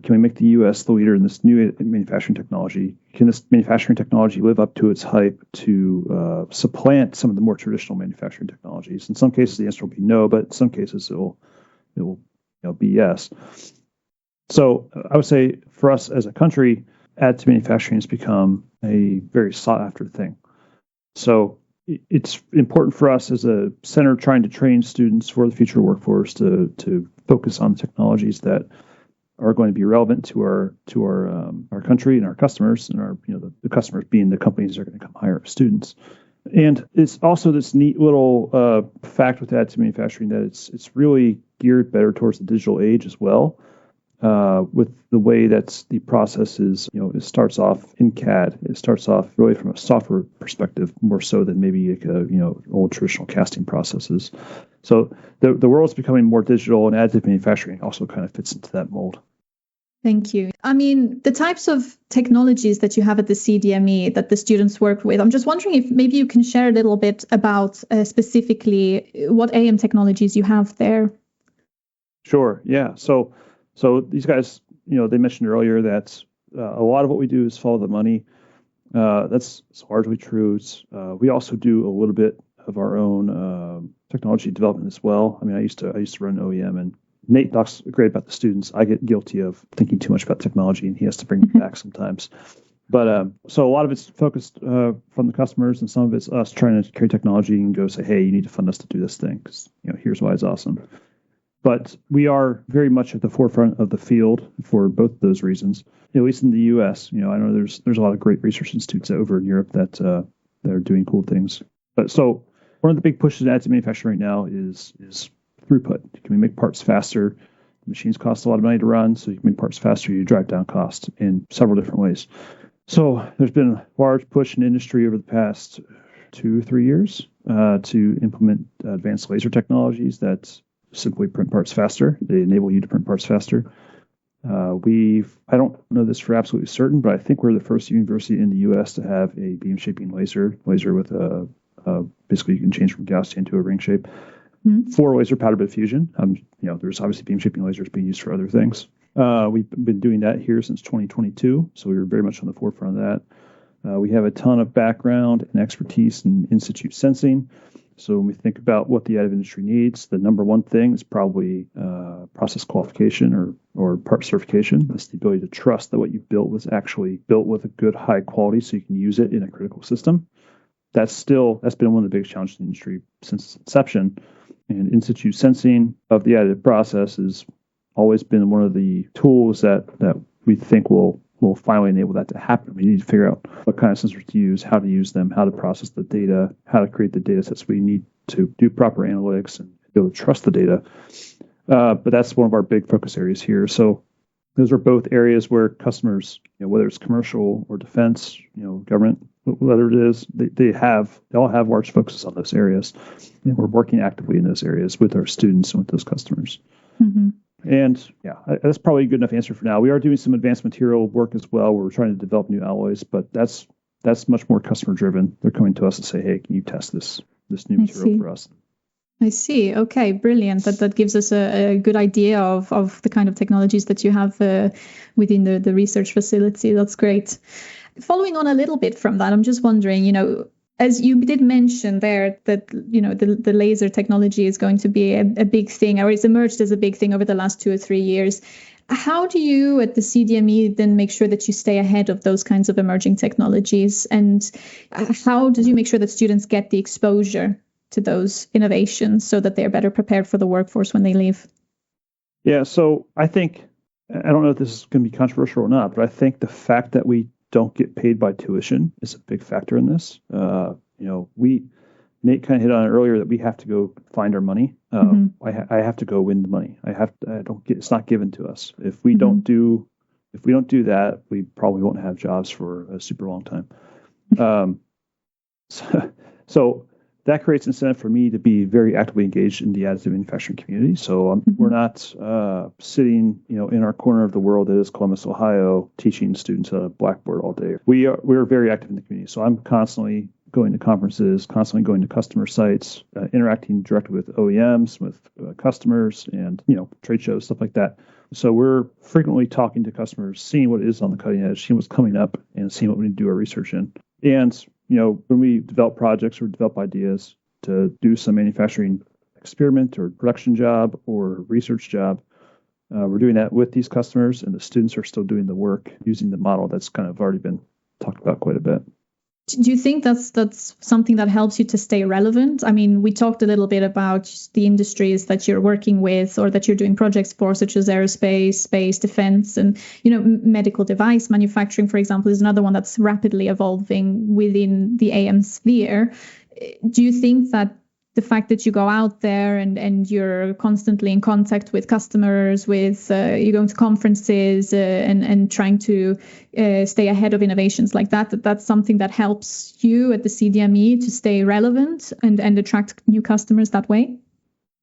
we make the U.S. the leader in this new manufacturing technology? Can this manufacturing technology live up to its hype to supplant some of the more traditional manufacturing technologies? In some cases, the answer will be no, but in some cases, it will be yes. So I would say for us as a country, additive manufacturing has become a very sought after thing. So it's important for us as a center trying to train students for the future workforce to focus on technologies that are going to be relevant to our country and our customers, and our the customers being the companies that are going to come hire students. And it's also this neat little fact with additive manufacturing that it's really geared better towards the digital age as well. With the way that the process is, it starts off in CAD. It starts off really from a software perspective, more so than maybe old traditional casting processes. So the world is becoming more digital, and additive manufacturing also kind of fits into that mold. Thank you. I mean, the types of technologies that you have at the CDME that the students work with, I'm just wondering if maybe you can share a little bit about specifically what AM technologies you have there. Sure. Yeah. So these guys, they mentioned earlier that a lot of what we do is follow the money. That's largely true. We also do a little bit of our own technology development as well. I mean, I used to run OEM, and Nate talks great about the students. I get guilty of thinking too much about technology, and he has to bring me back sometimes. But so a lot of it's focused from the customers, and some of it's us trying to carry technology and go say, hey, you need to fund us to do this thing because here's why it's awesome. But we are very much at the forefront of the field for both of those reasons. At least in the U.S., I know there's a lot of great research institutes over in Europe that are doing cool things. But so one of the big pushes in additive manufacturing right now is throughput. Can we make parts faster? The machines cost a lot of money to run, so you can make parts faster. You drive down cost in several different ways. So there's been a large push in industry over the past 2 or 3 years to implement advanced laser technologies that simply print parts faster. They enable you to print parts faster. I don't know this for absolutely certain, but I think we're the first university in the U.S. to have a beam shaping laser with basically you can change from Gaussian to a ring shape for laser powder bed fusion. There's obviously beam shaping lasers being used for other things. We've been doing that here since 2022, so we were very much on the forefront of that. We have a ton of background and expertise in institute sensing. So when we think about what the additive industry needs, the number one thing is probably process qualification or part certification. That's the ability to trust that what you built was actually built with a good high quality so you can use it in a critical system. That's been one of the biggest challenges in the industry since its inception. And institute sensing of the additive process has always been one of the tools that we think will finally enable that to happen. We need to figure out what kind of sensors to use, how to use them, how to process the data, how to create the data sets we need to do proper analytics and be able to trust the data. But that's one of our big focus areas here. So those are both areas where customers, whether it's commercial or defense, government, whatever it is, they all have large focuses on those areas. And we're working actively in those areas with our students and with those customers. Mm-hmm. And that's probably a good enough answer for now. We are doing some advanced material work as well, where we're trying to develop new alloys, but that's much more customer driven. They're coming to us and say, "Hey, can you test this new material for us?" I see. Okay, brilliant. That gives us a good idea of the kind of technologies that you have within the research facility. That's great. Following on a little bit from that, I'm just wondering, as you did mention there that, the laser technology is going to be a big thing, or it's emerged as a big thing over the last 2 or 3 years. How do you at the CDME then make sure that you stay ahead of those kinds of emerging technologies? And how do you make sure that students get the exposure to those innovations so that they're better prepared for the workforce when they leave? Yeah, so I think, I don't know if this is going to be controversial or not, but I think the fact that we don't get paid by tuition is a big factor in this. Nate kind of hit on it earlier that we have to go find our money. I have to go win the money. It's not given to us. If we don't do that, we probably won't have jobs for a super long time. So that creates incentive for me to be very actively engaged in the additive manufacturing community. So we're not sitting, in our corner of the world that is Columbus, Ohio, teaching students a blackboard all day. We're very active in the community. So I'm constantly going to conferences, constantly going to customer sites, interacting directly with OEMs, with customers, and trade shows, stuff like that. So we're frequently talking to customers, seeing what is on the cutting edge, seeing what's coming up, and seeing what we need to do our research in. And when we develop projects or develop ideas to do some manufacturing experiment or production job or research job, we're doing that with these customers, and the students are still doing the work using the model that's kind of already been talked about quite a bit. Do you think that's something that helps you to stay relevant? I mean, we talked a little bit about the industries that you're working with or that you're doing projects for, such as aerospace, space, defense, and, medical device manufacturing, for example, is another one that's rapidly evolving within the AM sphere. Do you think that the fact that you go out there and you're constantly in contact with customers, you're going to conferences and trying to stay ahead of innovations like that's something that helps you at the CDME to stay relevant and attract new customers that way?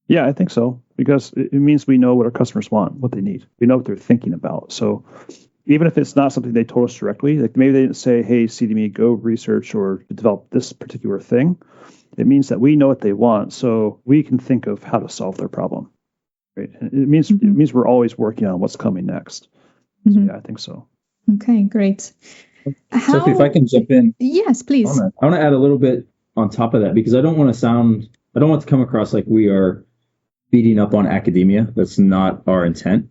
Yeah, I think so, because it means we know what our customers want, what they need. We know what they're thinking about. So even if it's not something they told us directly, like maybe they didn't say, "Hey, CDME, go research or develop this particular thing," it means that we know what they want, so we can think of how to solve their problem. Right? And it means we're always working on what's coming next. So yeah, I think so. Okay, great. Sophie, if I can jump in. Yes, please. I want to add a little bit on top of that, because I don't want to come across like we are beating up on academia. That's not our intent.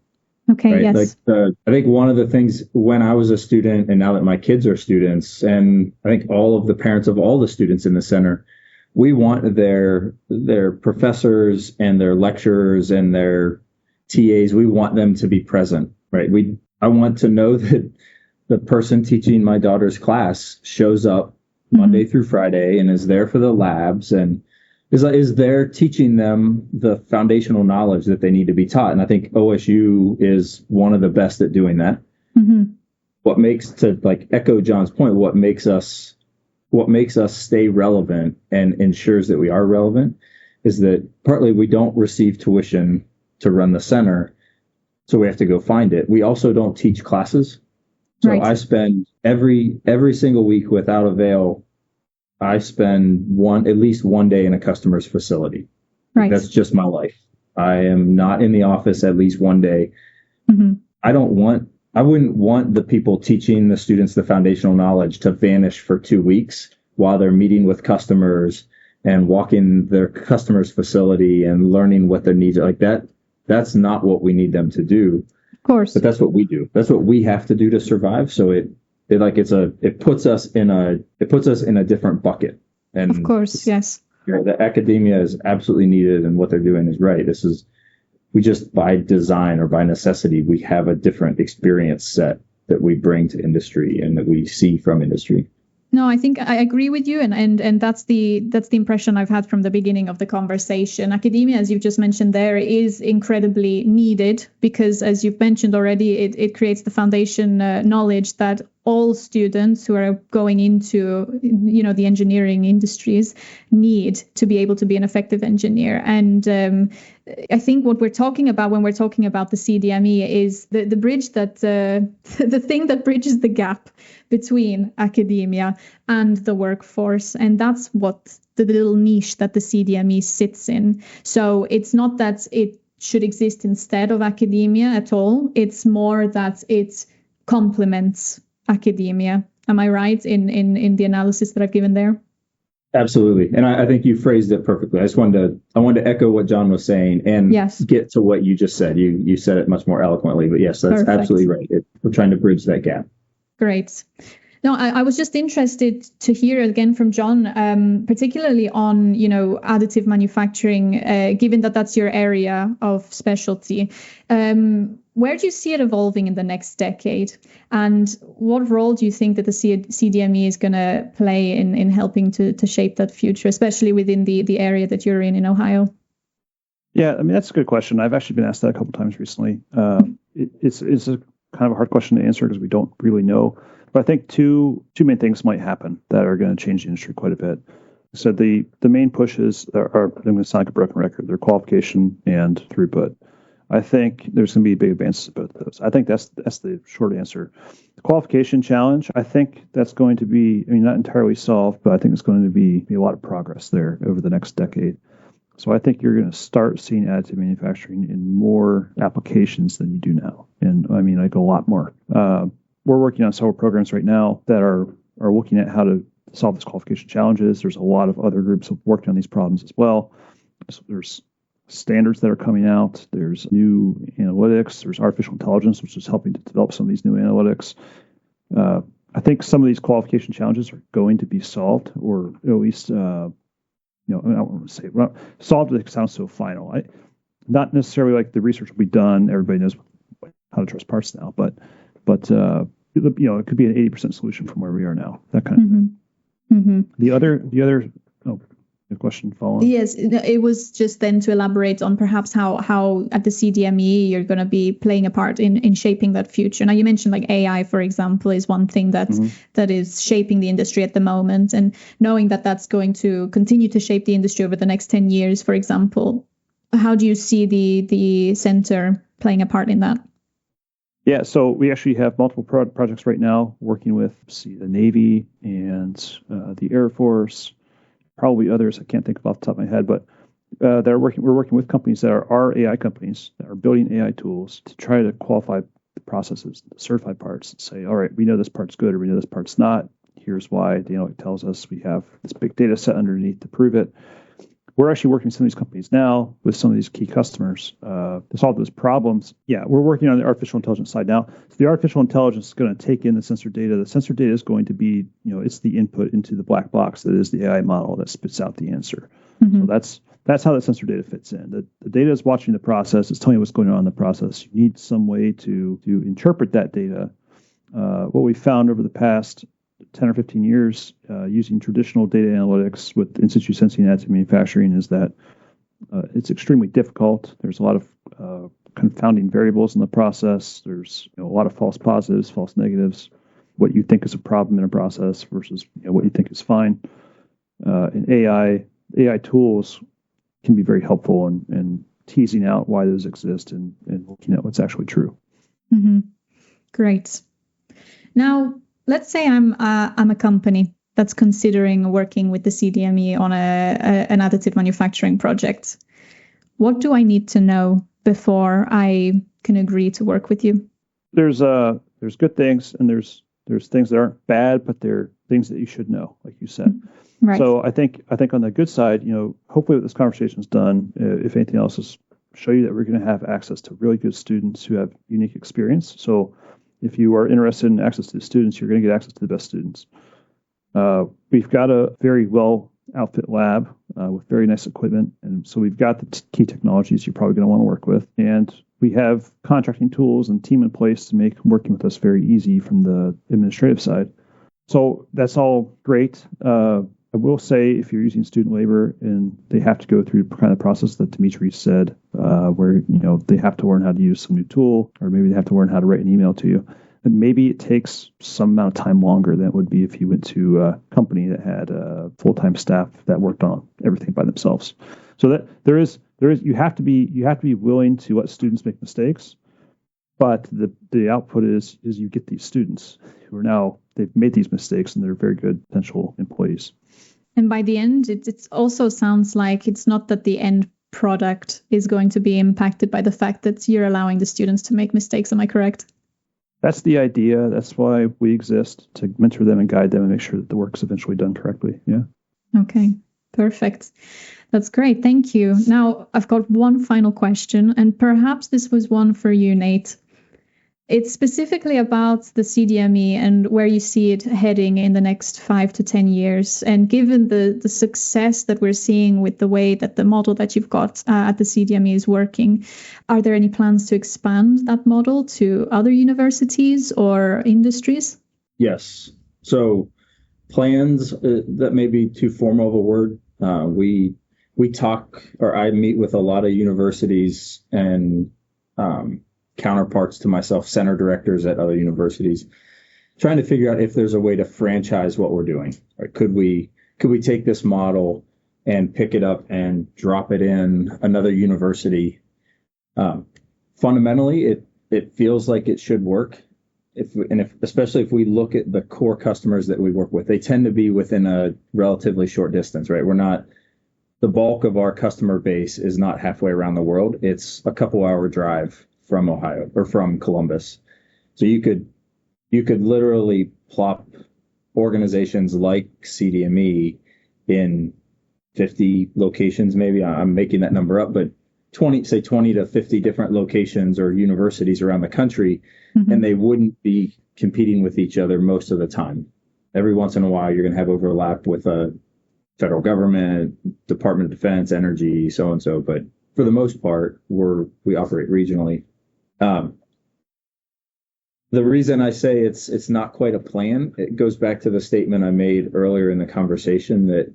Okay, right? yes. I think one of the things when I was a student, and now that my kids are students, and I think all of the parents of all the students in the center, we want their professors and their lecturers and their TAs, we want them to be present, right? I want to know that the person teaching my daughter's class shows up Monday through Friday and is there for the labs and is there teaching them the foundational knowledge that they need to be taught. And I think OSU is one of the best at doing that. What makes, to like echo John's point, what makes us stay relevant and ensures that we are relevant is that partly we don't receive tuition to run the center, so we have to go find it. We also don't teach classes. So right. I spend every single week without avail, I spend at least one day in a customer's facility. Right. That's just my life. I am not in the office at least one day. I don't want I wouldn't want the people teaching the students the foundational knowledge to vanish for 2 weeks while they're meeting with customers and walking their customers' facility and learning what their needs are. Like that. That's not what we need them to do. Of course. But that's what we do. That's what we have to do to survive. So it puts us in a different bucket. And of course, yes. The academia is absolutely needed, and what they're doing is right. We just by design or by necessity, we have a different experience set that we bring to industry and that we see from industry. No, I think I agree with you, and that's the impression I've had from the beginning of the conversation. Academia, as you've just mentioned there, is incredibly needed because, as you've mentioned already, it creates the foundation knowledge that all students who are going into, the engineering industries need to be able to be an effective engineer. And I think what we're talking about when we're talking about the CDME is the bridge that the thing that bridges the gap between academia and the workforce. And that's what the little niche that the CDME sits in. So it's not that it should exist instead of academia at all. It's more that it complements academia. Am I right in the analysis that I've given there? Absolutely. And I think you phrased it perfectly. I wanted to echo what John was saying and get to what you just said. You said it much more eloquently, but yes, that's Perfect. Absolutely right. We're trying to bridge that gap. Great. No, I was just interested to hear again from John, particularly on, additive manufacturing, given that that's your area of specialty. Where do you see it evolving in the next decade? And what role do you think that the CDME is going to play in helping to shape that future, especially within the area that you're in Ohio? Yeah, I mean, that's a good question. I've actually been asked that a couple of times recently. It's a kind of a hard question to answer because we don't really know. But I think two main things might happen that are going to change the industry quite a bit. So the main pushes are I'm going to sound like a broken record. They're qualification and throughput. I think there's going to be big advances in both of those. I think that's the short answer. The qualification challenge, I think that's going to be, not entirely solved, but I think it's going to be a lot of progress there over the next decade. So I think you're going to start seeing additive manufacturing in more applications than you do now. And like a lot more. We're working on several programs right now that are looking at how to solve these qualification challenges. There's a lot of other groups working on these problems as well. So there's standards that are coming out. There's new analytics. There's artificial intelligence, which is helping to develop some of these new analytics. I think some of these qualification challenges are going to be solved, or at least, I don't want to say solved. It sounds so final. Not necessarily like the research will be done. Everybody knows how to trust parts now, but it could be an 80% solution from where we are now. That kind of thing. Mm-hmm. The other. The question following? Yes, it was just then to elaborate on perhaps how at the CDME you're going to be playing a part in shaping that future. Now, you mentioned like AI, for example, is one thing that is shaping the industry at the moment, and knowing that that's going to continue to shape the industry over the next 10 years, for example. How do you see the center playing a part in that? Yeah, so we actually have multiple projects right now working with the Navy and the Air Force. Probably others I can't think of off the top of my head, but we're working with companies that are AI companies that are building AI tools to try to qualify the processes, the certified parts, and say, all right, we know this part's good or we know this part's not. Here's why. It tells us we have this big data set underneath to prove it. We're actually working with some of these companies now with some of these key customers to solve those problems. Yeah, we're working on the artificial intelligence side now. So the artificial intelligence is going to take in the sensor data. The sensor data is going to be, it's the input into the black box that is the AI model that spits out the answer. Mm-hmm. So that's how the sensor data fits in. The data is watching the process. It's telling you what's going on in the process. You need some way to interpret that data. What we found over the past 10 or 15 years using traditional data analytics with in-situ sensing additive manufacturing is that it's extremely difficult. There's a lot of confounding variables in the process. There's a lot of false positives, false negatives, what you think is a problem in a process versus what you think is fine. And AI tools can be very helpful in teasing out why those exist and looking at what's actually true. Mm-hmm. Great. Now, let's say I'm a company that's considering working with the CDME on an additive manufacturing project. What do I need to know before I can agree to work with you? there's good things and there's things that aren't bad, but they're things that you should know, like you said. Right. So I think on the good side, hopefully what this conversation is done, if anything else, is show you that we're going to have access to really good students who have unique experience. So if you are interested in access to the students, you're going to get access to the best students. We've got a very well outfit lab with very nice equipment. And so we've got the key technologies you're probably going to want to work with. And we have contracting tools and team in place to make working with us very easy from the administrative side. So that's all great. I will say if you're using student labor and they have to go through the kind of process that Dimitri said, where they have to learn how to use some new tool, or maybe they have to learn how to write an email to you, and maybe it takes some amount of time longer than it would be if you went to a company that had full-time staff that worked on everything by themselves. So that there is you have to be willing to let students make mistakes, but the output is you get these students who are now they've made these mistakes and they're very good potential employees. And by the end, it also sounds like it's not that the end product is going to be impacted by the fact that you're allowing the students to make mistakes. Am I correct? That's the idea. That's why we exist, to mentor them and guide them and make sure that the work's eventually done correctly. Yeah. Okay, perfect. That's great. Thank you. Now, I've got one final question, and perhaps this was one for you, Nate. It's specifically about the CDME and where you see it heading in the next 5 to 10 years. And given the success that we're seeing with the way that the model that you've got at the CDME is working, are there any plans to expand that model to other universities or industries? Yes. So plans, that may be too formal of a word. We talk, or I meet with a lot of universities and counterparts to myself, center directors at other universities, trying to figure out if there's a way to franchise what we're doing. Right? Could we take this model and pick it up and drop it in another university? Fundamentally, it feels like it should work. Especially if we look at the core customers that we work with, they tend to be within a relatively short distance, right? The bulk of our customer base is not halfway around the world. It's a couple-hour drive from Ohio or from Columbus. So you could literally plop organizations like CDME in 50 locations, maybe. I'm making that number up, but 20 to 50 different locations or universities around the country, and they wouldn't be competing with each other most of the time. Every once in a while, you're going to have overlap with a federal government, Department of Defense, energy, so and so. But for the most part, we operate regionally. The reason I say it's not quite a plan, it goes back to the statement I made earlier in the conversation that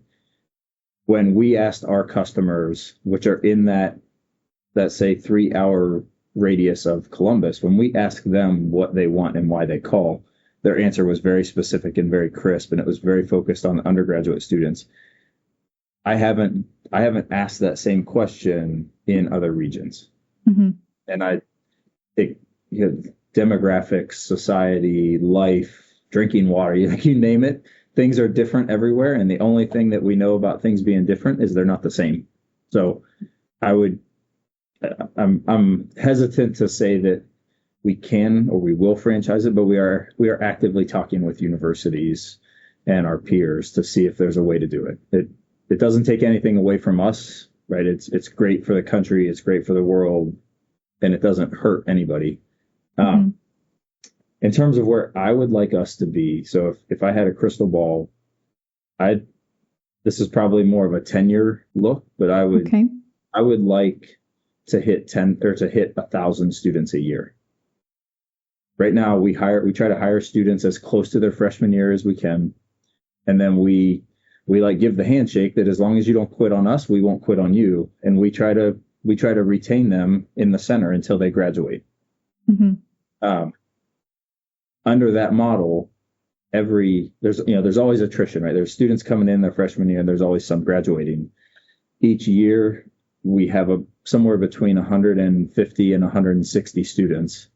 when we asked our customers, which are in that say 3-hour radius of Columbus, when we ask them what they want and why they call, their answer was very specific and very crisp, and it was very focused on undergraduate students. I haven't asked that same question in other regions. And I think demographics, society, life, drinking water, you name it, things are different everywhere. And the only thing that we know about things being different is they're not the same. So I'm hesitant to say that we can or we will franchise it, but we are actively talking with universities and our peers to see if there's a way to do it. It doesn't take anything away from us, right? It's great for the country, it's great for the world, and it doesn't hurt anybody. In terms of where I would like us to be, so if I had a crystal ball, this is probably more of a 10-year look, but I would like to hit 1,000 students a year. Right now, we try to hire students as close to their freshman year as we can, and then we give the handshake that as long as you don't quit on us, we won't quit on you, and we try to retain them in the center until they graduate. Under that model, there's always attrition, right? There's students coming in their freshman year, and there's always some graduating. Each year, we have somewhere between 150 and 160 students.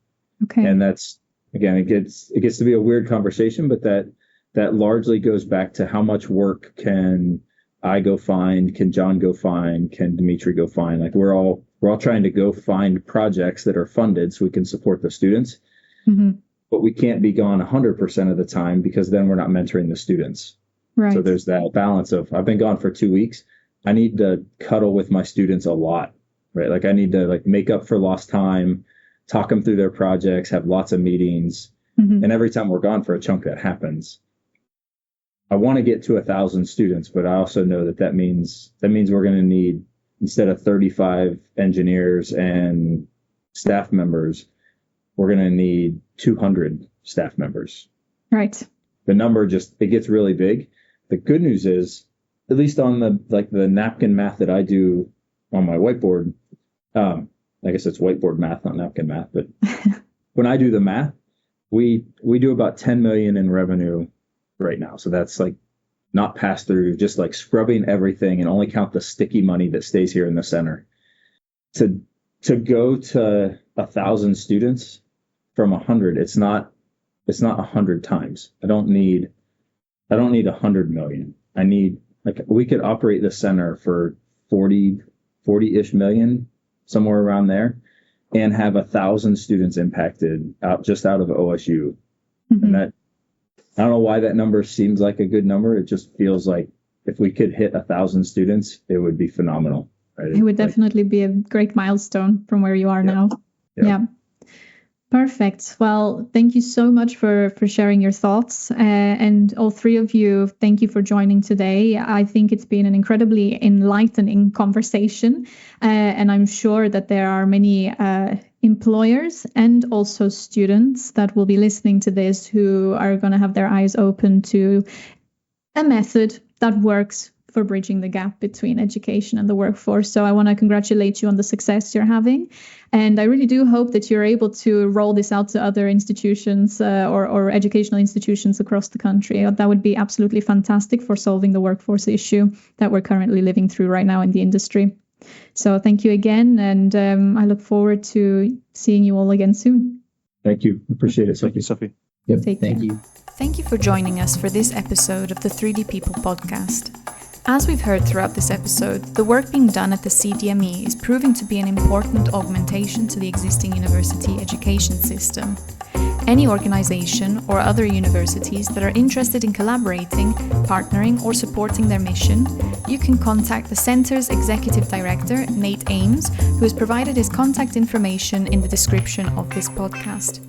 Okay. And that's, again, it gets to be a weird conversation, but that largely goes back to how much work can I go find, can John go find, can Dimitri go find? Like we're all trying to go find projects that are funded so we can support the students. but we can't be gone 100% of the time because then we're not mentoring the students. Right. So there's that balance of, I've been gone for 2 weeks. I need to cuddle with my students a lot, right? Like I need to like make up for lost time, talk them through their projects, have lots of meetings. And every time we're gone for a chunk that happens, I want to get to 1,000 students, but I also know that means we're going to need, instead of 35 engineers and staff members, we're going to need 200 staff members. Right. The number it gets really big. The good news is, at least on the napkin math that I do on my whiteboard, I guess it's whiteboard math, not napkin math, but when I do the math, we do about 10 million in revenue right now. So that's like not pass through, just like scrubbing everything and only count the sticky money that stays here in the center. To go to 1,000 students from 100, it's not 100 times. I don't need 100 million. I need, like, we could operate the center for 40-ish million, somewhere around there, and have 1,000 students impacted out of OSU. And that, I don't know why that number seems like a good number. It just feels like if we could hit 1,000 students, it would be phenomenal. Right? It would definitely be a great milestone from where you are now. Yeah. Perfect. Well, thank you so much for sharing your thoughts. And all three of you, thank you for joining today. I think it's been an incredibly enlightening conversation. And I'm sure that there are many employers and also students that will be listening to this who are going to have their eyes open to a method that works for bridging the gap between education and the workforce. So I want to congratulate you on the success you're having. And I really do hope that you're able to roll this out to other institutions or educational institutions across the country. That would be absolutely fantastic for solving the workforce issue that we're currently living through right now in the industry. So thank you again. And I look forward to seeing you all again soon. Thank you. Appreciate it. Thank you, Sophie. Yep. Thank you. Thank you for joining us for this episode of the 3D People podcast. As we've heard throughout this episode, the work being done at the CDME is proving to be an important augmentation to the existing university education system. Any organization or other universities that are interested in collaborating, partnering, or supporting their mission, you can contact the Centre's Executive Director, Nathan Ames, who has provided his contact information in the description of this podcast.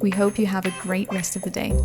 We hope you have a great rest of the day.